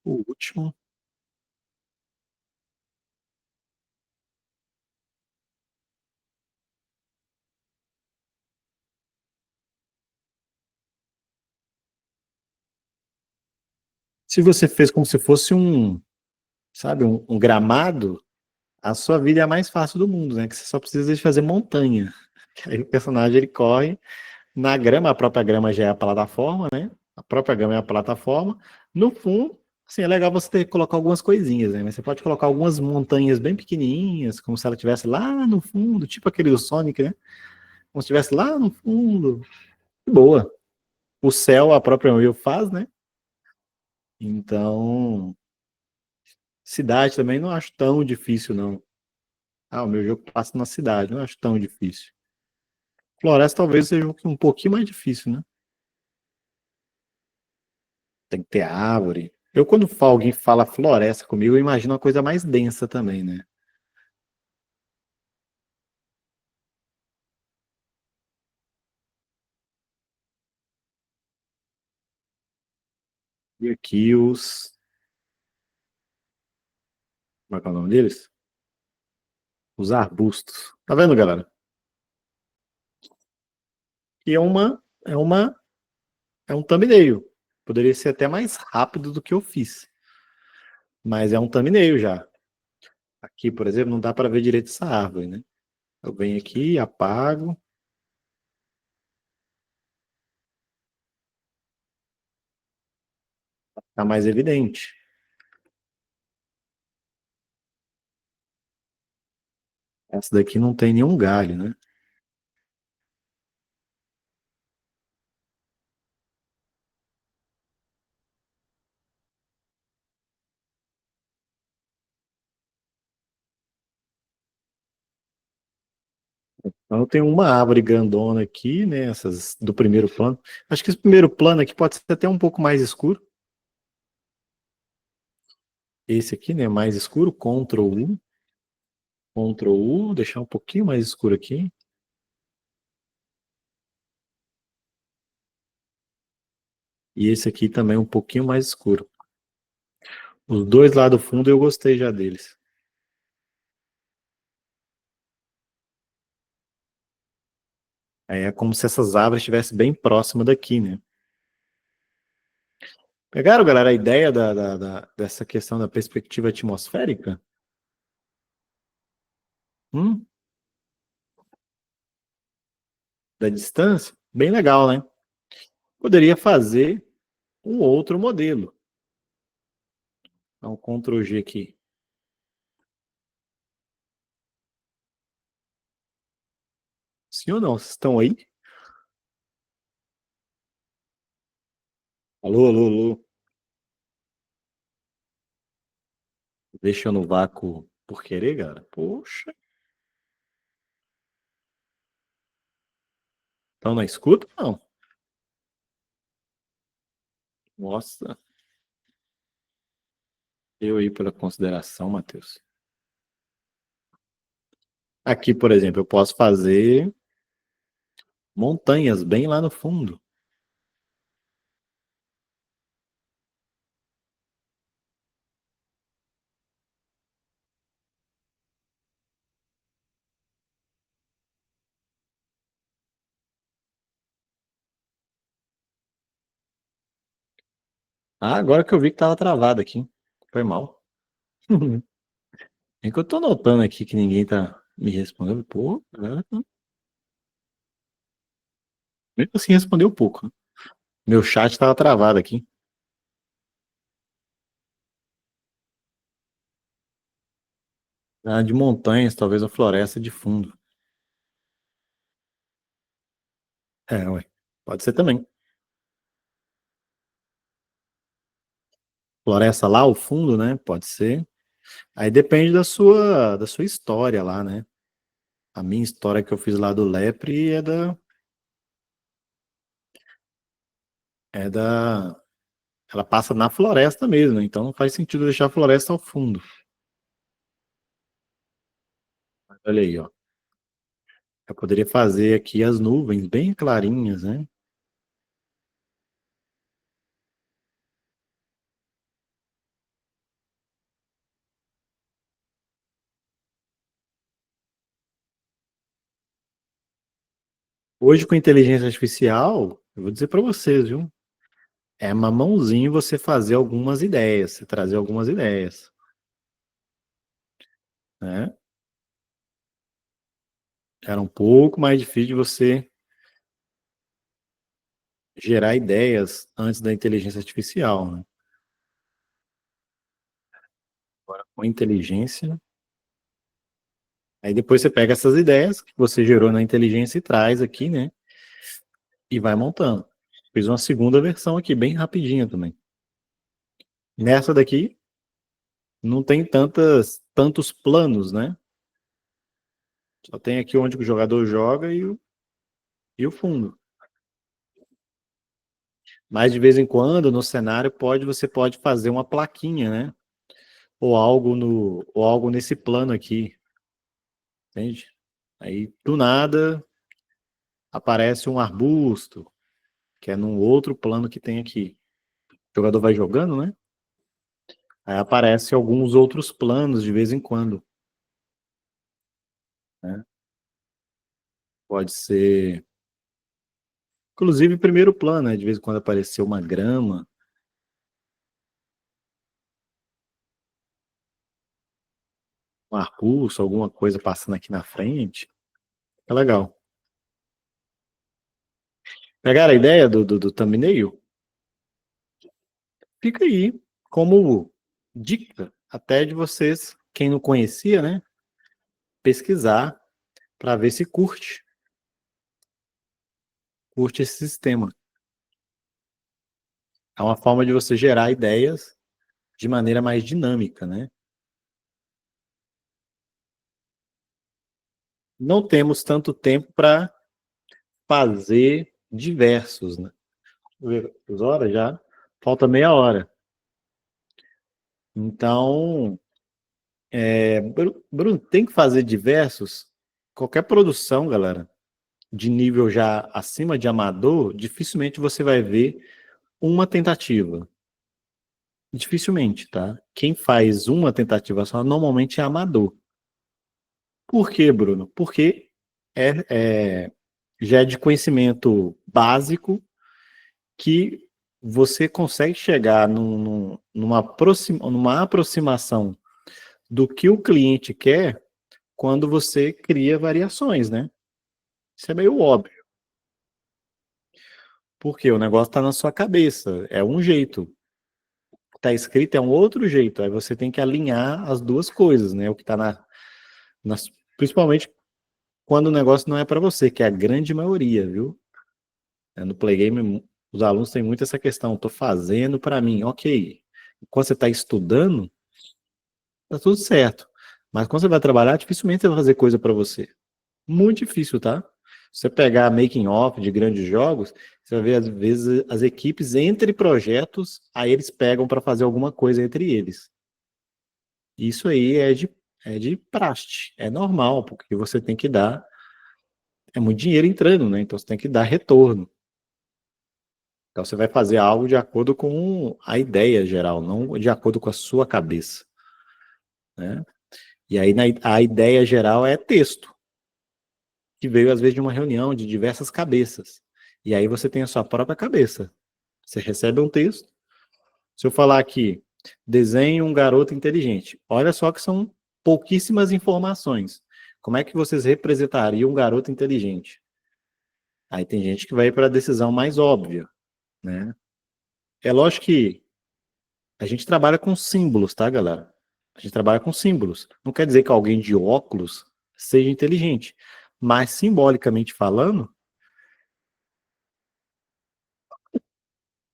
Speaker 1: o último. Se você fez como se fosse sabe, um gramado, a sua vida é a mais fácil do mundo, né? Que você só precisa de fazer montanha. Aí o personagem ele corre na grama, a própria grama já é a plataforma, né? A própria grama é a plataforma. No fundo, assim, é legal você colocar algumas coisinhas, né? Mas você pode colocar algumas montanhas bem pequenininhas, como se ela estivesse lá no fundo, tipo aquele do Sonic, né? Como se estivesse lá no fundo. Boa. O céu, a própria Unreal faz, né? Então, cidade também não acho tão difícil, não. Ah, o meu jogo passa na cidade, não acho tão difícil. Floresta talvez seja um pouquinho mais difícil, né? Tem que ter árvore. Eu, quando alguém fala floresta comigo, eu imagino uma coisa mais densa também, né? E aqui os. Como é que é o nome deles? Os arbustos. Tá vendo, galera? E é um thumbnail. Poderia ser até mais rápido do que eu fiz. Mas é um thumbnail já. Aqui, por exemplo, não dá para ver direito essa árvore, né? Eu venho aqui, apago, tá mais evidente. Essa daqui não tem nenhum galho, né? Então eu tenho uma árvore grandona aqui, né? Essas do primeiro plano. Acho que esse primeiro plano aqui pode ser até um pouco mais escuro. Esse aqui, né? Mais escuro. Ctrl U, deixar um pouquinho mais escuro aqui. E esse aqui também um pouquinho mais escuro. Os dois lá do fundo eu gostei já deles. Aí é como se essas árvores estivessem bem próximas daqui, né? Pegaram, galera, a ideia dessa questão da perspectiva atmosférica? Hum? Da distância? Bem legal, né? Poderia fazer um outro modelo. Dá um Ctrl G aqui. Sim ou não? Vocês estão aí? Alô, alô, alô. Deixa eu no vácuo por querer, cara? Poxa. Então não escuta? Não. Nossa. Eu aí pela consideração, Matheus. Aqui, por exemplo, eu posso fazer montanhas bem lá no fundo. Ah, agora que eu vi que tava travado aqui. Foi mal. É que eu tô notando aqui que ninguém tá me respondendo. Pô, galera, mesmo assim respondeu pouco, né? Meu chat tava travado aqui. Ah, de montanhas, talvez a floresta de fundo. É, ué. Pode ser também. Floresta lá ao fundo, né? Pode ser. Aí depende da sua história lá, né? A minha história que eu fiz lá do Lepre é da, ela passa na floresta mesmo, né? Então não faz sentido deixar a floresta ao fundo. Olha aí, ó. Eu poderia fazer aqui as nuvens bem clarinhas, né? Hoje com inteligência artificial, eu vou dizer para vocês, viu? É mamãozinho você fazer algumas ideias, você trazer algumas ideias, né? Era um pouco mais difícil de você gerar ideias antes da inteligência artificial, né? Agora, com inteligência, aí depois você pega essas ideias que você gerou na inteligência e traz aqui, né? E vai montando. Fiz uma segunda versão aqui, bem rapidinha também. Nessa daqui, não tem tantos planos, né? Só tem aqui onde o jogador joga e o fundo. Mas de vez em quando, no cenário, você pode fazer uma plaquinha, né? Ou algo nesse plano aqui, entende? Aí, do nada, aparece um arbusto, que é num outro plano que tem aqui. O jogador vai jogando, né? Aí aparece alguns outros planos de vez em quando, né? Pode ser, inclusive, primeiro plano, né? De vez em quando apareceu uma grama, um arbusto, alguma coisa passando aqui na frente. É legal. Pegaram a ideia do thumbnail? Fica aí como dica até de vocês, quem não conhecia, né? Pesquisar para ver se curte esse sistema. É uma forma de você gerar ideias de maneira mais dinâmica, né? Não temos tanto tempo para fazer diversos, né? Deixa eu ver as horas já. Falta meia hora. Então, Bruno, tem que fazer diversos. Qualquer produção, galera, de nível já acima de amador, dificilmente você vai ver uma tentativa. Dificilmente, tá? Quem faz uma tentativa só normalmente é amador. Por quê, Bruno? Porque é, é, já é de conhecimento básico que você consegue chegar numa aproximação do que o cliente quer quando você cria variações, né? Isso é meio óbvio, porque o negócio está na sua cabeça, é um jeito, está escrito é um outro jeito, aí você tem que alinhar as duas coisas, né? O que está principalmente quando o negócio não é para você, que é a grande maioria, viu? No Play Game, os alunos têm muito essa questão, estou fazendo para mim, ok. Quando você está estudando, tá tudo certo. Mas quando você vai trabalhar, dificilmente você vai fazer coisa para você. Muito difícil, tá? Se você pegar making off de grandes jogos, você vai ver às vezes as equipes entre projetos, aí eles pegam para fazer alguma coisa entre eles. Isso aí é de praxe, é normal, porque você tem que dar, é muito dinheiro entrando, né? Então você tem que dar retorno. Então você vai fazer algo de acordo com a ideia geral, não de acordo com a sua cabeça, né? E aí a ideia geral é texto, que veio às vezes de uma reunião de diversas cabeças. E aí você tem a sua própria cabeça. Você recebe um texto. Se eu falar aqui, desenhe um garoto inteligente. Olha só que são pouquíssimas informações. Como é que vocês representariam um garoto inteligente? Aí tem gente que vai para a decisão mais óbvia, né? É lógico que a gente trabalha com símbolos, tá, galera? A gente trabalha com símbolos. Não quer dizer que alguém de óculos seja inteligente, mas simbolicamente falando,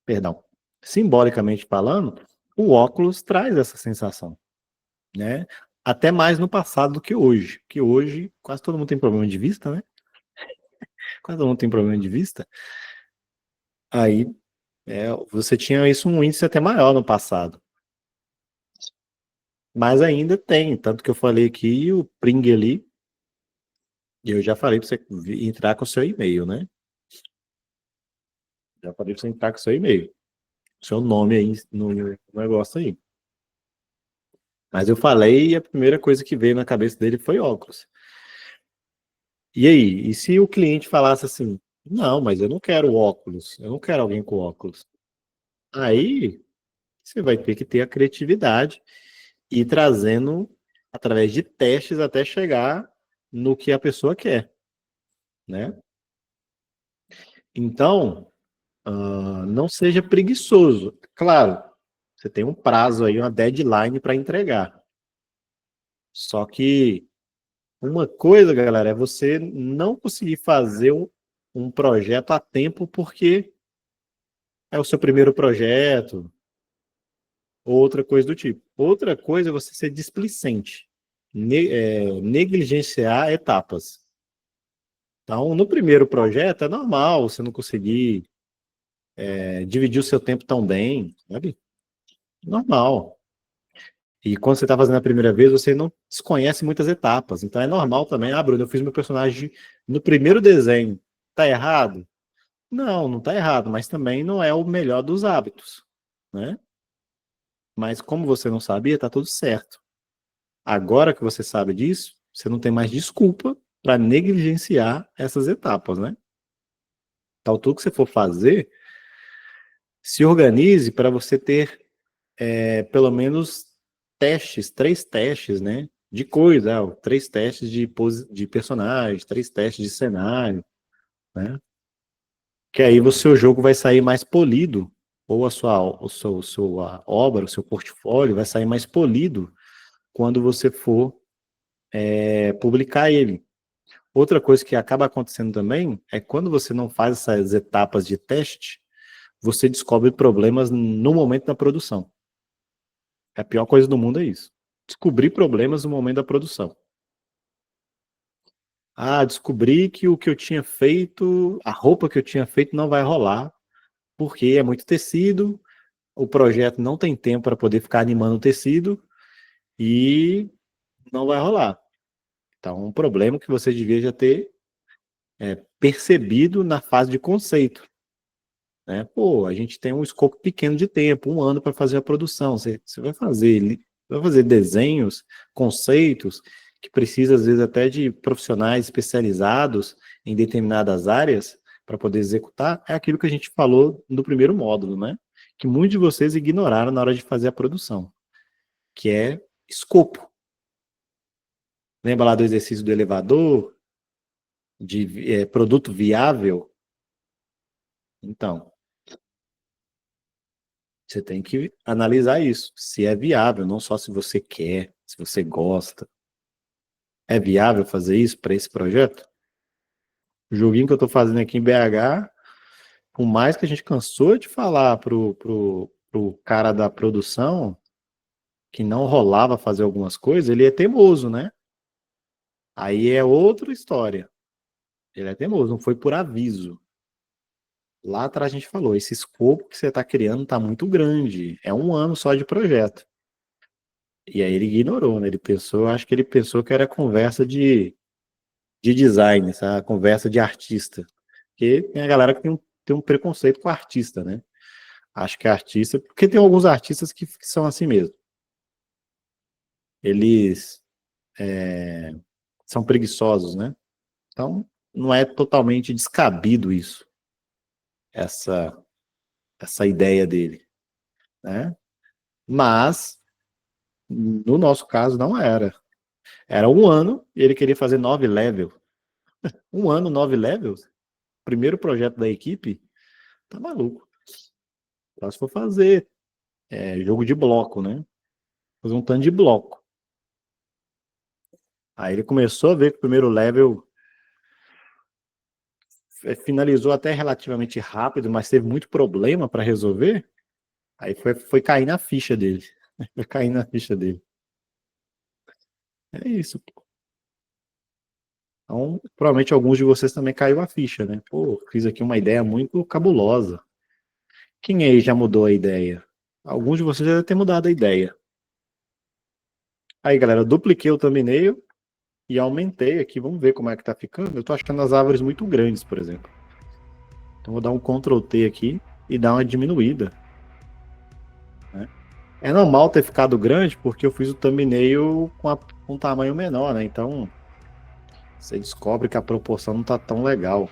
Speaker 1: perdão, simbolicamente falando, o óculos traz essa sensação, né? Até mais no passado do que hoje, que hoje quase todo mundo tem problema de vista, né? Quase todo mundo tem problema de vista. Aí você tinha isso um índice até maior no passado, mas ainda tem, tanto que eu falei aqui o Pring ali, e eu já falei para você entrar com o seu e-mail, né? Já falei para você entrar com o seu e-mail, seu nome aí no negócio aí. Mas eu falei e a primeira coisa que veio na cabeça dele foi óculos. E aí, e se o cliente falasse assim, não, mas eu não quero óculos, eu não quero alguém com óculos. Aí você vai ter que ter a criatividade e ir trazendo através de testes até chegar no que a pessoa quer, né? Então, não seja preguiçoso. Claro, você tem um prazo aí, uma deadline para entregar. Só que uma coisa, galera, é você não conseguir fazer um projeto a tempo porque é o seu primeiro projeto, ou outra coisa do tipo. Outra coisa é você ser displicente. negligenciar etapas. Então, no primeiro projeto, é normal você não conseguir dividir o seu tempo tão bem, sabe? Normal. E quando você está fazendo a primeira vez, você não desconhece muitas etapas. Então, é normal também. Ah, Bruno, eu fiz meu personagem no primeiro desenho. Tá errado? Não, não tá errado, mas também não é o melhor dos hábitos, né? Mas como você não sabia, tá tudo certo. Agora que você sabe disso, você não tem mais desculpa para negligenciar essas etapas, né? Então, tudo que você for fazer, se organize para você ter pelo menos testes, 3 testes, né? De coisa, 3 testes de personagem, 3 testes de cenário, né? Que aí o seu jogo vai sair mais polido, ou sua obra, o seu portfólio vai sair mais polido quando você for publicar ele. Outra coisa que acaba acontecendo também é quando você não faz essas etapas de teste, você descobre problemas no momento da produção. A pior coisa do mundo é isso. Descobrir problemas no momento da produção. Ah, descobri que o que eu tinha feito, a roupa que eu tinha feito não vai rolar, porque é muito tecido, o projeto não tem tempo para poder ficar animando o tecido e não vai rolar. Então, um problema que você devia já ter percebido na fase de conceito. Né? Pô, a gente tem um escopo pequeno de tempo, 1 ano para fazer a produção. Você vai fazer desenhos, conceitos, que precisa, às vezes, até de profissionais especializados em determinadas áreas para poder executar. É aquilo que a gente falou no primeiro módulo, né? Que muitos de vocês ignoraram na hora de fazer a produção, que é escopo. Lembra lá do exercício do elevador, de produto viável? Então, você tem que analisar isso, se é viável, não só se você quer, se você gosta. É viável fazer isso para esse projeto? O joguinho que eu estou fazendo aqui em BH, por mais que a gente cansou de falar pro cara da produção que não rolava fazer algumas coisas, ele é teimoso, né? Aí é outra história. Ele é teimoso, não foi por aviso. Lá atrás a gente falou, esse escopo que você está criando está muito grande. É 1 ano só de projeto. E aí ele ignorou, né? Ele pensou, acho que ele pensou que era conversa de design, sabe? Conversa de artista. Porque tem a galera que tem um preconceito com artista, né? Acho que é artista, porque tem alguns artistas que são assim mesmo. Eles são preguiçosos, né? Então, não é totalmente descabido isso, essa, essa ideia dele, né? Mas, no nosso caso, não era. Era 1 ano e ele queria fazer 9 levels. 1 ano, 9 levels? Primeiro projeto da equipe? Tá maluco. Só se for fazer jogo de bloco, né? Fazer um tanto de bloco. Aí ele começou a ver que o primeiro level finalizou até relativamente rápido, mas teve muito problema para resolver. Aí foi cair na ficha dele. Foi cair na ficha dele. É isso. Então, provavelmente alguns de vocês também caiu a ficha, né? Pô, fiz aqui uma ideia muito cabulosa. Quem aí já mudou a ideia? Alguns de vocês já devem ter mudado a ideia. Aí, galera, eu dupliquei o thumbnail e aumentei aqui. Vamos ver como é que tá ficando. Eu tô achando as árvores muito grandes, por exemplo. Então, vou dar um Ctrl T aqui e dar uma diminuída. Né? É normal ter ficado grande porque eu fiz o thumbnail com um tamanho menor, né? Então, você descobre que a proporção não tá tão legal.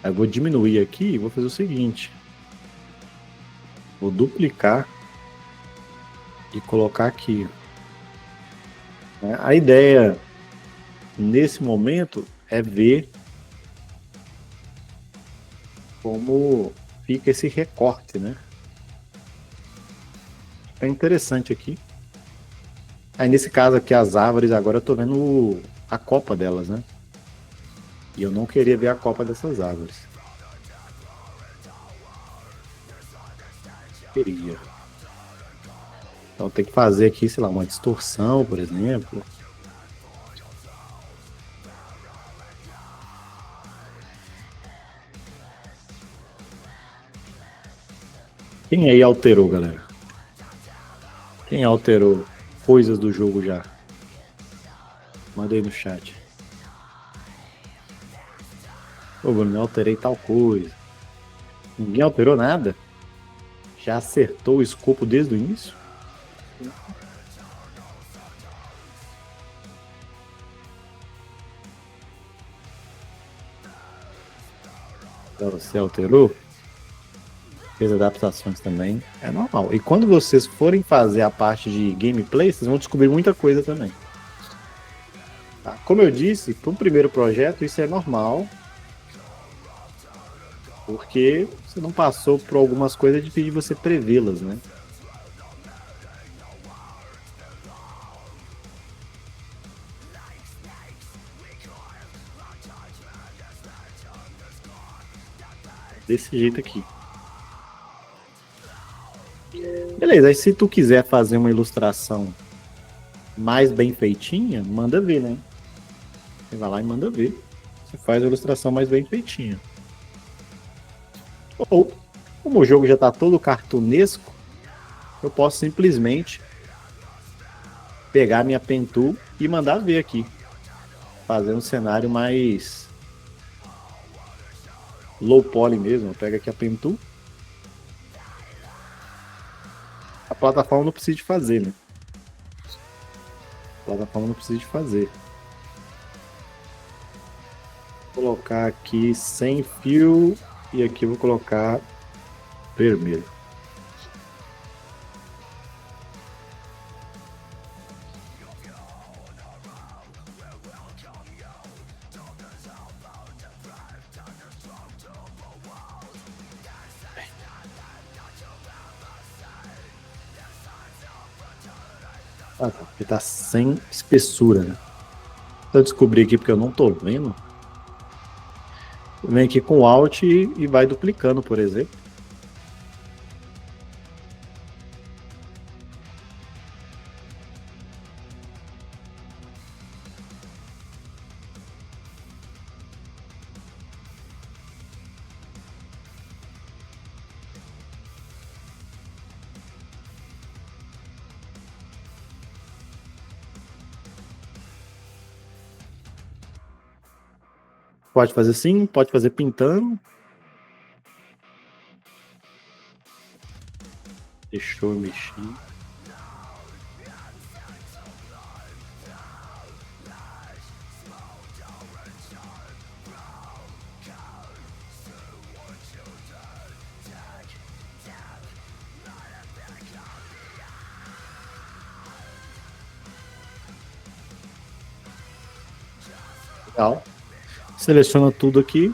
Speaker 1: Aí eu vou diminuir aqui e vou fazer o seguinte. Vou duplicar e colocar aqui. A ideia nesse momento é ver como fica esse recorte, né? É interessante aqui. Aí nesse caso aqui as árvores agora eu tô vendo a copa delas, né? E eu não queria ver a copa dessas árvores. Queria. Então tem que fazer aqui, sei lá, uma distorção, por exemplo. Quem aí alterou, galera? Quem alterou coisas do jogo já? Manda aí no chat. Ô, Bruno, eu alterei tal coisa. Ninguém alterou nada? Já acertou o escopo desde o início? Você alterou? Fez adaptações também. É normal. E quando vocês forem fazer a parte de gameplay, vocês vão descobrir muita coisa também. Tá? Como eu disse, para um primeiro projeto, isso é normal. Porque você não passou por algumas coisas de pedir você prevê-las, né? Desse jeito aqui. Beleza, aí se tu quiser fazer uma ilustração mais bem feitinha, manda ver, né? Você vai lá e manda ver. Você faz a ilustração mais bem feitinha. Ou, como o jogo já está todo cartunesco, eu posso simplesmente pegar minha pen tool e mandar ver aqui. Fazer um cenário mais low poly mesmo. Eu pego aqui a pen tool. A plataforma não precisa de fazer, né? A plataforma não precisa de fazer. Vou colocar aqui sem fio e aqui eu vou colocar vermelho. Ah, tá. Porque tá sem espessura, né? Então eu descobri aqui porque eu não tô vendo. Vem aqui com Alt e vai duplicando, por exemplo. Pode fazer assim, pode fazer pintando. Deixa eu mexer. Legal. Seleciona tudo aqui.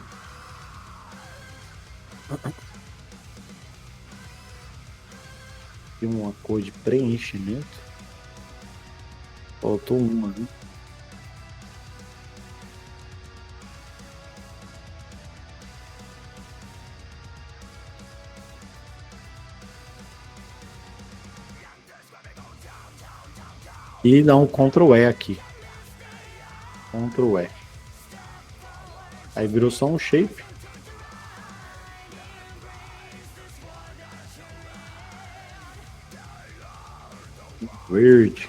Speaker 1: Tem uma cor de preenchimento. Faltou uma, né? E dá um Ctrl E aqui. Ctrl E. Aí virou só um shape. Verde.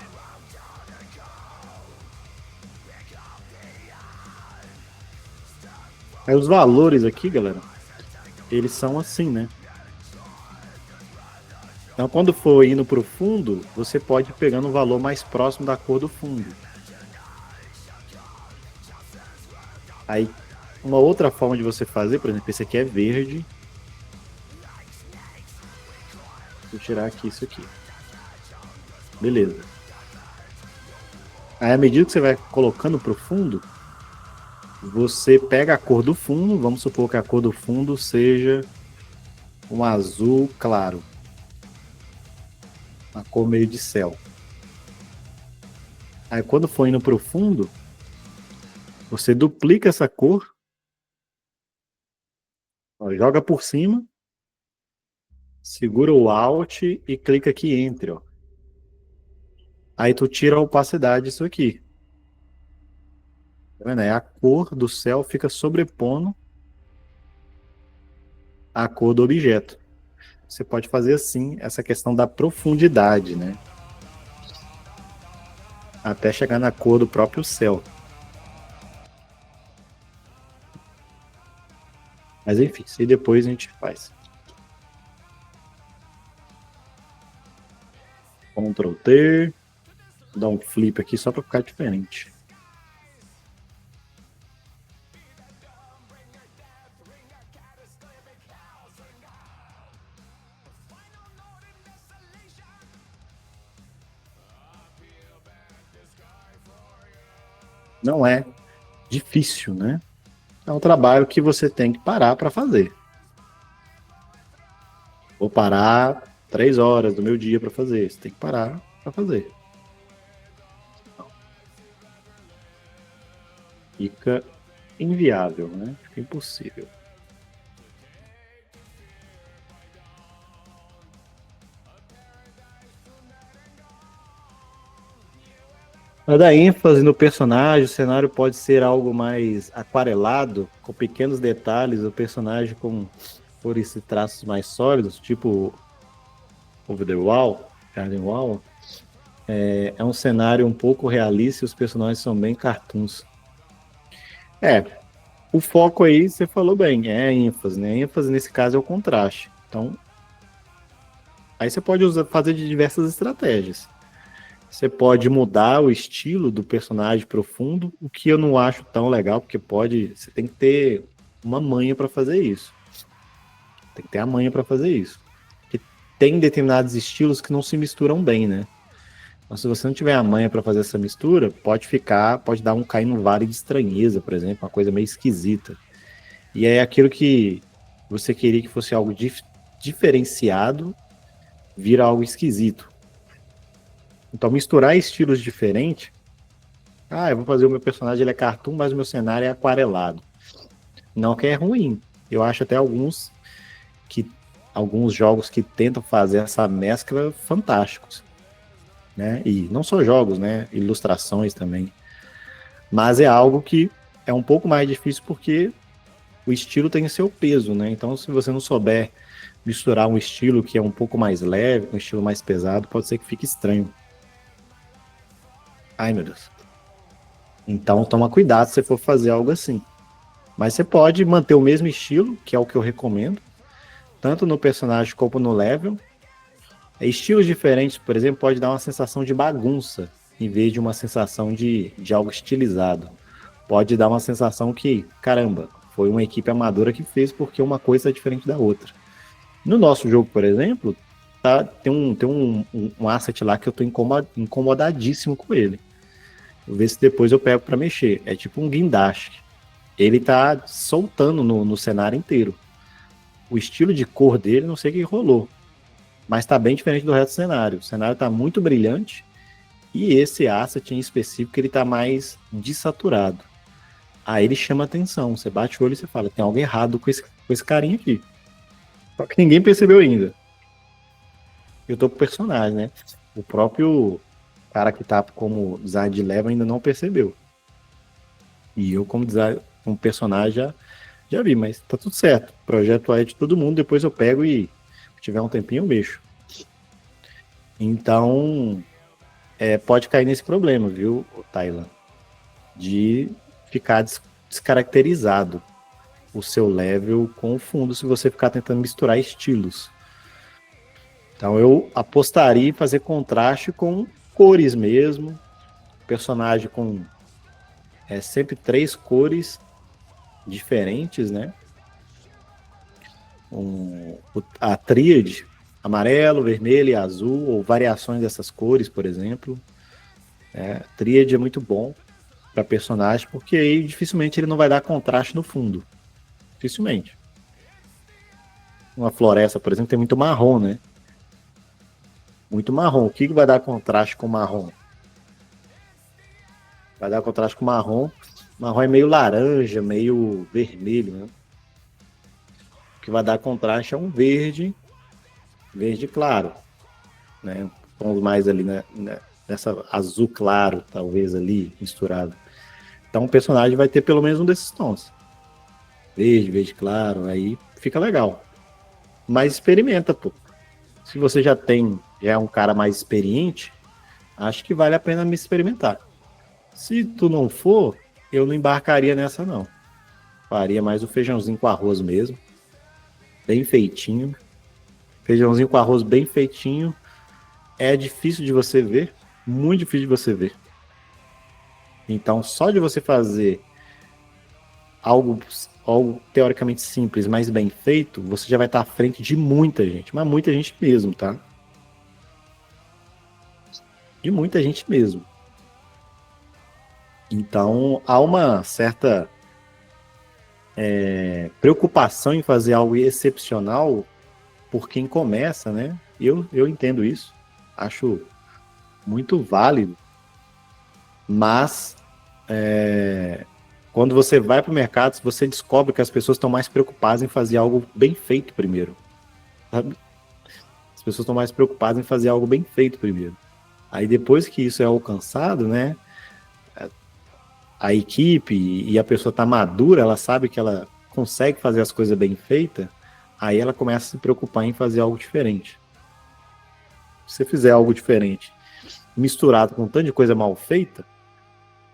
Speaker 1: Aí os valores aqui, galera, eles são assim, né? Então, quando for indo para o fundo, você pode ir pegando o valor mais próximo da cor do fundo. Aí, uma outra forma de você fazer, por exemplo, esse aqui é verde. Vou tirar aqui isso aqui. Beleza. Aí, à medida que você vai colocando para o fundo, você pega a cor do fundo. Vamos supor que a cor do fundo seja um azul claro. Uma cor meio de céu. Aí, quando for indo para o fundo, você duplica essa cor. Ó, joga por cima. Segura o Alt e clica aqui Enter, ó. Aí tu tira a opacidade disso aqui. Tá vendo? Aí a cor do céu fica sobrepondo a cor do objeto. Você pode fazer assim essa questão da profundidade, né? Até chegar na cor do próprio céu. Mas enfim, isso aí depois a gente faz. Ctrl T, dar um flip aqui só para ficar diferente. Não é difícil, né? É um trabalho que você tem que parar para fazer. Vou parar 3 horas do meu dia para fazer. Você tem que parar para fazer. Fica inviável, né? Fica impossível. Para dar ênfase no personagem, o cenário pode ser algo mais aquarelado, com pequenos detalhes, o personagem com cores e traços mais sólidos, tipo Over the Wall, Garden Wall. É um cenário um pouco realista e os personagens são bem cartoons. É, o foco aí, você falou bem, é a ênfase, né? A ênfase nesse caso é o contraste. Então, aí você pode fazer de diversas estratégias. Você pode mudar o estilo do personagem profundo, o que eu não acho tão legal, porque você tem que ter uma manha para fazer isso. Tem que ter a manha para fazer isso. Porque tem determinados estilos que não se misturam bem, né? Então, se você não tiver a manha para fazer essa mistura, pode dar um cair no vale de estranheza, por exemplo, uma coisa meio esquisita. E é aquilo que você queria que fosse algo diferenciado, vira algo esquisito. Então, misturar estilos diferentes. Eu vou fazer o meu personagem, ele é cartoon, mas o meu cenário é aquarelado. Não que é ruim. Eu acho até alguns jogos que tentam fazer essa mescla fantásticos, né? E não só jogos, né? Ilustrações também. Mas é algo que é um pouco mais difícil porque o estilo tem seu peso, né? Então, se você não souber misturar um estilo que é um pouco mais leve com um estilo mais pesado, pode ser que fique estranho. Ai, meu Deus. Então, toma cuidado se você for fazer algo assim. Mas você pode manter o mesmo estilo, que é o que eu recomendo, tanto no personagem como no level. Estilos diferentes, por exemplo, pode dar uma sensação de bagunça, em vez de uma sensação de algo estilizado. Pode dar uma sensação que, caramba, foi uma equipe amadora que fez porque uma coisa é diferente da outra. No nosso jogo, por exemplo, tem um asset lá que eu tô incomodadíssimo com ele. Vou ver se depois eu pego para mexer. É tipo um guindaste. Ele tá soltando no cenário inteiro. O estilo de cor dele, não sei o que rolou. Mas tá bem diferente do resto do cenário. O cenário tá muito brilhante. E esse asset em específico, ele tá mais desaturado. Aí ele chama atenção. Você bate o olho e você fala, tem algo errado com esse carinha aqui. Só que ninguém percebeu ainda. Eu tô com o personagem, né? O próprio cara que tá como design de level ainda não percebeu. E eu, como personagem, já vi, mas tá tudo certo. O projeto é de todo mundo, depois eu pego e se tiver um tempinho eu mexo. Então, pode cair nesse problema, viu, Thailand? De ficar descaracterizado o seu level com o fundo se você ficar tentando misturar estilos. Então eu apostaria em fazer contraste com cores mesmo, personagem com sempre 3 cores diferentes, né? A tríade, amarelo, vermelho e azul, ou variações dessas cores, por exemplo. Tríade é muito bom para personagem, porque aí dificilmente ele não vai dar contraste no fundo. Dificilmente. Uma floresta, por exemplo, tem muito marrom, né? Muito marrom. O que vai dar contraste com marrom? Vai dar contraste com marrom. Marrom é meio laranja, meio vermelho, né? O que vai dar contraste é um verde, verde claro, né? Tons mais ali, né? Essa azul claro, talvez ali, misturado. Então o personagem vai ter pelo menos um desses tons. Verde, verde claro, aí fica legal. Mas experimenta, pô. Se você já é um cara mais experiente, acho que vale a pena me experimentar. Se tu não for, eu não embarcaria nessa, não. Faria mais o feijãozinho com arroz mesmo, bem feitinho. Feijãozinho com arroz bem feitinho. É difícil de você ver, muito difícil de você ver. Então, só de você fazer algo, algo teoricamente simples, mas bem feito, você já vai estar à frente de muita gente, mas muita gente mesmo, tá? De muita gente mesmo. Então, há uma certa preocupação em fazer algo excepcional por quem começa, né? Eu entendo isso, acho muito válido, mas quando você vai para o mercado, você descobre que as pessoas estão mais preocupadas em fazer algo bem feito primeiro, sabe? As pessoas estão mais preocupadas em fazer algo bem feito primeiro. Aí depois que isso é alcançado, né? A equipe e a pessoa está madura, ela sabe que ela consegue fazer as coisas bem feitas, aí ela começa a se preocupar em fazer algo diferente. Se você fizer algo diferente, misturado com um tanto de coisa mal feita,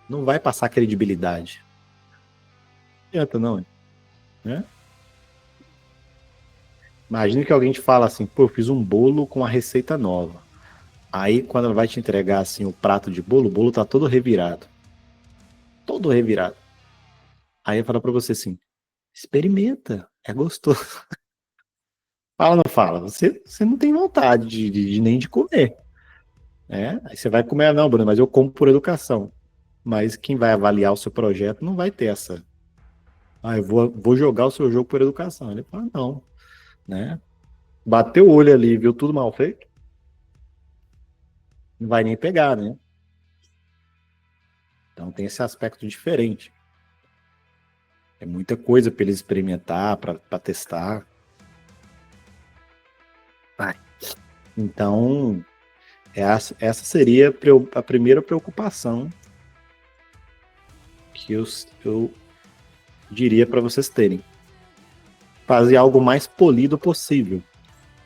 Speaker 1: não vai passar credibilidade. Não adianta, não, né? Imagina que alguém te fala assim, pô, eu fiz um bolo com uma receita nova. Aí, quando ela vai te entregar assim o prato de bolo, o bolo tá todo revirado. Todo revirado. Aí fala pra você assim, experimenta, é gostoso. Fala ou não fala? Você não tem vontade nem de comer, né? Aí você vai comer, "Ah, não, Bruno, mas eu como por educação." Mas quem vai avaliar o seu projeto não vai ter essa. Ah, vou jogar o seu jogo por educação. Ele fala, não, né? Bateu o olho ali, viu tudo mal feito, não vai nem pegar, né? Então tem esse aspecto diferente. É muita coisa para eles experimentar, para testar. Vai. Então, essa seria a primeira preocupação que eu diria para vocês terem. Fazer algo mais polido possível.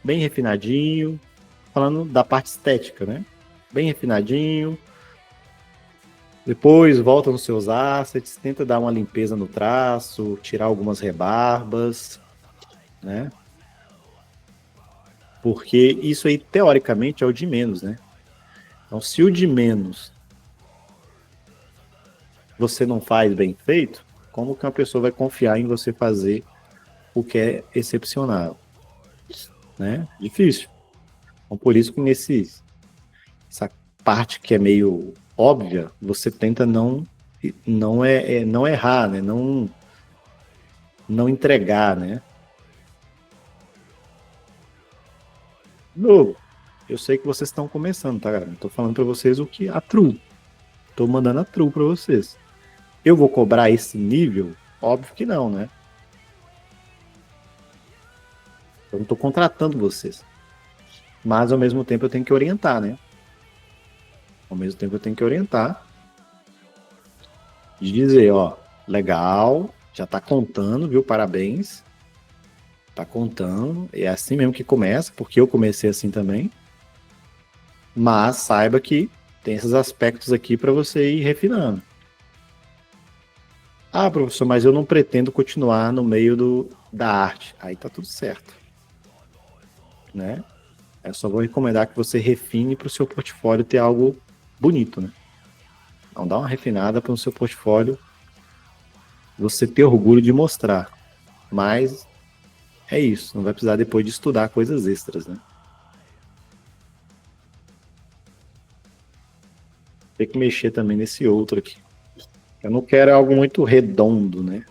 Speaker 1: Bem refinadinho, falando da parte estética, né? Bem refinadinho. Depois volta nos seus assets, tenta dar uma limpeza no traço, tirar algumas rebarbas, né? Porque isso aí, teoricamente, é o de menos, né? Então, se o de menos você não faz bem feito, como que uma pessoa vai confiar em você fazer o que é excepcional, né? Difícil. Então, por isso que essa parte que é meio óbvia, você tenta não errar, né? Não entregar, né? Novo. Eu sei que vocês estão começando, tá, galera? Tô falando para vocês o que a true. Tô mandando a true para vocês. Eu vou cobrar esse nível? Óbvio que não, né? Eu não tô contratando vocês. Mas ao mesmo tempo eu tenho que orientar, né? Ao mesmo tempo eu tenho que orientar e dizer, ó, legal, já tá contando, viu? Parabéns. Tá contando. É assim mesmo que começa, porque eu comecei assim também. Mas saiba que tem esses aspectos aqui para você ir refinando. Ah, professor, mas eu não pretendo continuar no meio da arte. Aí tá tudo certo, né? Eu só vou recomendar que você refine para o seu portfólio ter algo bonito, né? Então dá uma refinada para o seu portfólio você ter orgulho de mostrar. Mas é isso, não vai precisar depois de estudar coisas extras, né? Tem que mexer também nesse outro aqui. Eu não quero algo muito redondo, né?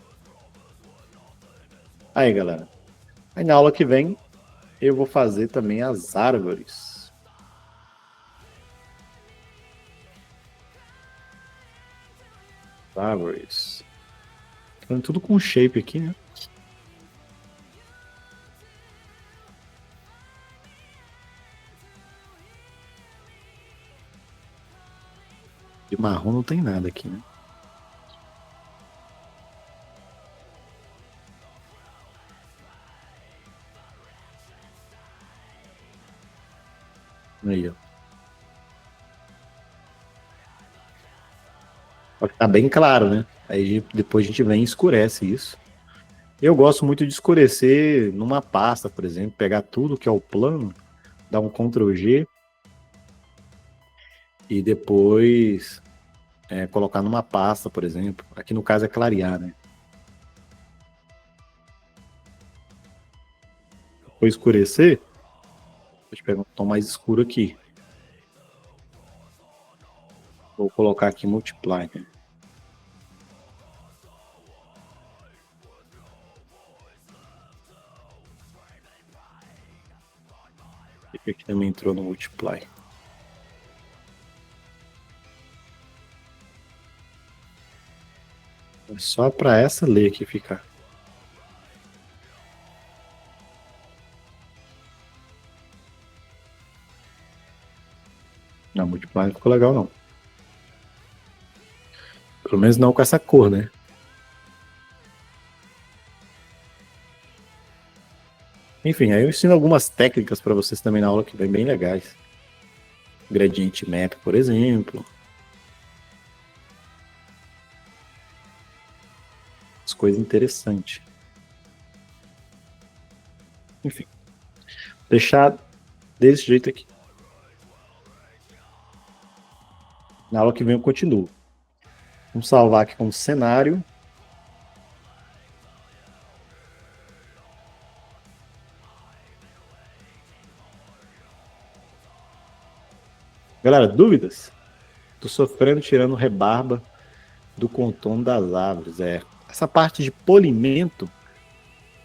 Speaker 1: Aí, galera. Aí na aula que vem eu vou fazer também as árvores. Árvores. Falando tudo com shape aqui, né? Marrom não tem nada aqui, né? Aí, ó. Só que tá bem claro, né? Aí depois a gente vem e escurece isso. Eu gosto muito de escurecer numa pasta, por exemplo, pegar tudo que é o plano, dar um Ctrl G e depois colocar numa pasta, por exemplo. Aqui no caso é clarear, né? Depois escurecer, deixa eu pegar um tom mais escuro aqui. Vou colocar aqui multiply, né? Esse aqui também entrou no multiply. É só para essa ler aqui ficar. Não, multiply não ficou legal, não. Pelo menos não com essa cor, né? Enfim, aí eu ensino algumas técnicas para vocês também na aula que vem bem legais. Gradient Map, por exemplo. As coisas interessantes. Enfim, deixar desse jeito aqui. Na aula que vem eu continuo. Vamos salvar aqui como cenário. Galera, dúvidas? Tô sofrendo tirando rebarba do contorno das árvores. Essa parte de polimento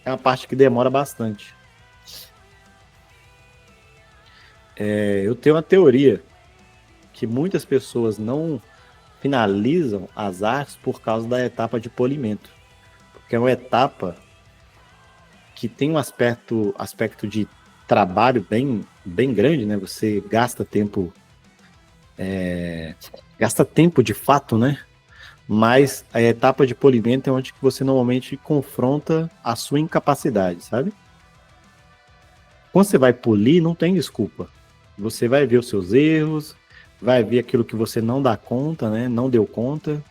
Speaker 1: é uma parte que demora bastante. Eu tenho uma teoria que muitas pessoas não finalizam as artes por causa da etapa de polimento. Porque é uma etapa que tem um aspecto de trabalho bem grande, né? Você gasta tempo de fato, né? Mas a etapa de polimento é onde que você normalmente confronta a sua incapacidade, sabe? Quando você vai polir, não tem desculpa. Você vai ver os seus erros, vai ver aquilo que você não dá conta, né? Não deu conta.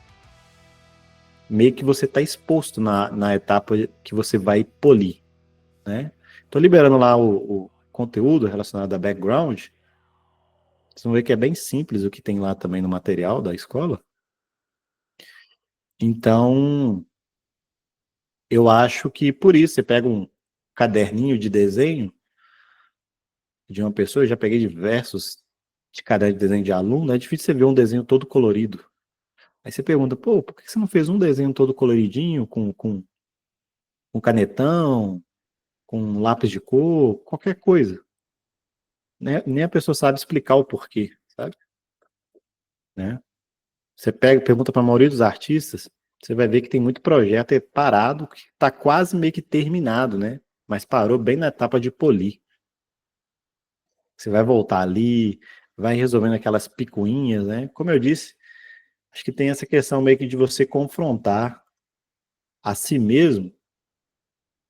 Speaker 1: Meio que você está exposto na etapa que você vai polir, né? Estou liberando lá o conteúdo relacionado a background. Vocês vão ver que é bem simples o que tem lá também no material da escola. Então, eu acho que por isso você pega um caderninho de desenho de uma pessoa, eu já peguei diversos de caderno de desenho de aluno, é difícil você ver um desenho todo colorido. Aí você pergunta, pô, por que você não fez um desenho todo coloridinho, com canetão, com lápis de cor, qualquer coisa? Né? Nem a pessoa sabe explicar o porquê, sabe? Né? Você pergunta para a maioria dos artistas, você vai ver que tem muito projeto parado, que está quase meio que terminado, né? Mas parou bem na etapa de polir. Você vai voltar ali, vai resolvendo aquelas picuinhas, né? Como eu disse, acho que tem essa questão meio que de você confrontar a si mesmo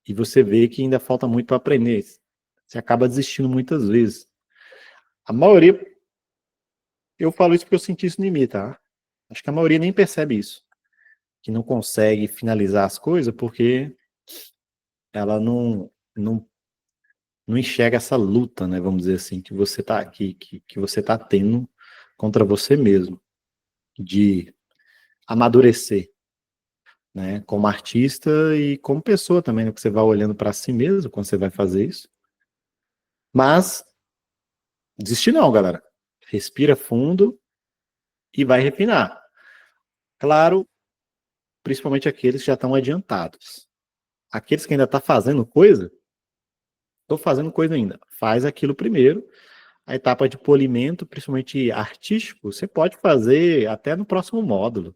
Speaker 1: e você vê que ainda falta muito para aprender. Você acaba desistindo muitas vezes. A maioria, eu falo isso porque eu senti isso em mim, tá? Acho que a maioria nem percebe isso, que não consegue finalizar as coisas porque ela não enxerga essa luta, né? Vamos dizer assim, que você tá aqui, que você tá tendo contra você mesmo, de amadurecer, né? Como artista e como pessoa também, né? Que você vai olhando para si mesmo quando você vai fazer isso. Mas desistir não, galera. Respira fundo e vai refinar. Claro, principalmente aqueles que já estão adiantados. Aqueles que ainda estão fazendo coisa, estou fazendo coisa ainda. Faz aquilo primeiro. A etapa de polimento, principalmente artístico, você pode fazer até no próximo módulo.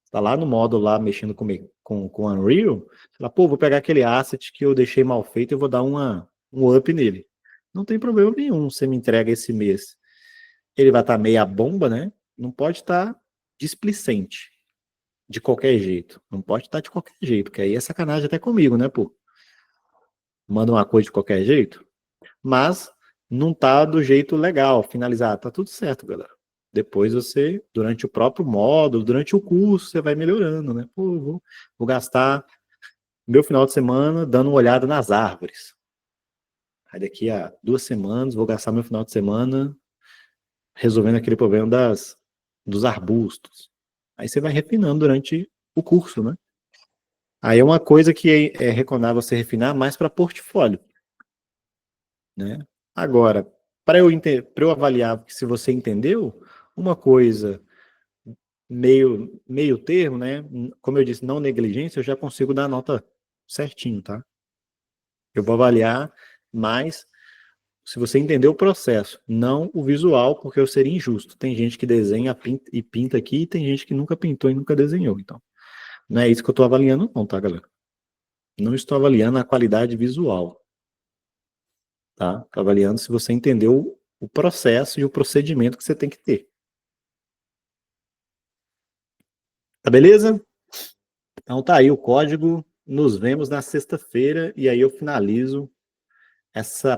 Speaker 1: Está lá no módulo, lá mexendo com Unreal, você fala, pô, vou pegar aquele asset que eu deixei mal feito e vou dar um up nele. Não tem problema nenhum, você me entrega esse mês. Ele vai estar meia bomba, né? Não pode estar displicente, de qualquer jeito. Não pode estar de qualquer jeito, porque aí é sacanagem até comigo, né, pô? Manda uma coisa de qualquer jeito, mas não tá do jeito legal, finalizar. Tá tudo certo, galera. Depois você, durante o próprio módulo, durante o curso, você vai melhorando, né? Pô, vou gastar meu final de semana dando uma olhada nas árvores. Aí daqui a 2 semanas vou gastar meu final de semana resolvendo aquele problema dos arbustos. Aí você vai refinando durante o curso, né? Aí é uma coisa que é recomendável você refinar mais para portfólio, né? Agora, para eu avaliar se você entendeu, uma coisa meio termo, né? Como eu disse, não negligência, eu já consigo dar a nota certinho, tá? Eu vou avaliar mais se você entender o processo, não o visual, porque eu seria injusto. Tem gente que desenha e pinta aqui, e tem gente que nunca pintou e nunca desenhou. Então, não é isso que eu estou avaliando, não, tá, galera? Não estou avaliando a qualidade visual, tá? Estou avaliando se você entendeu o processo e o procedimento que você tem que ter. Tá beleza? Então tá aí o código. Nos vemos na sexta-feira e aí eu finalizo essa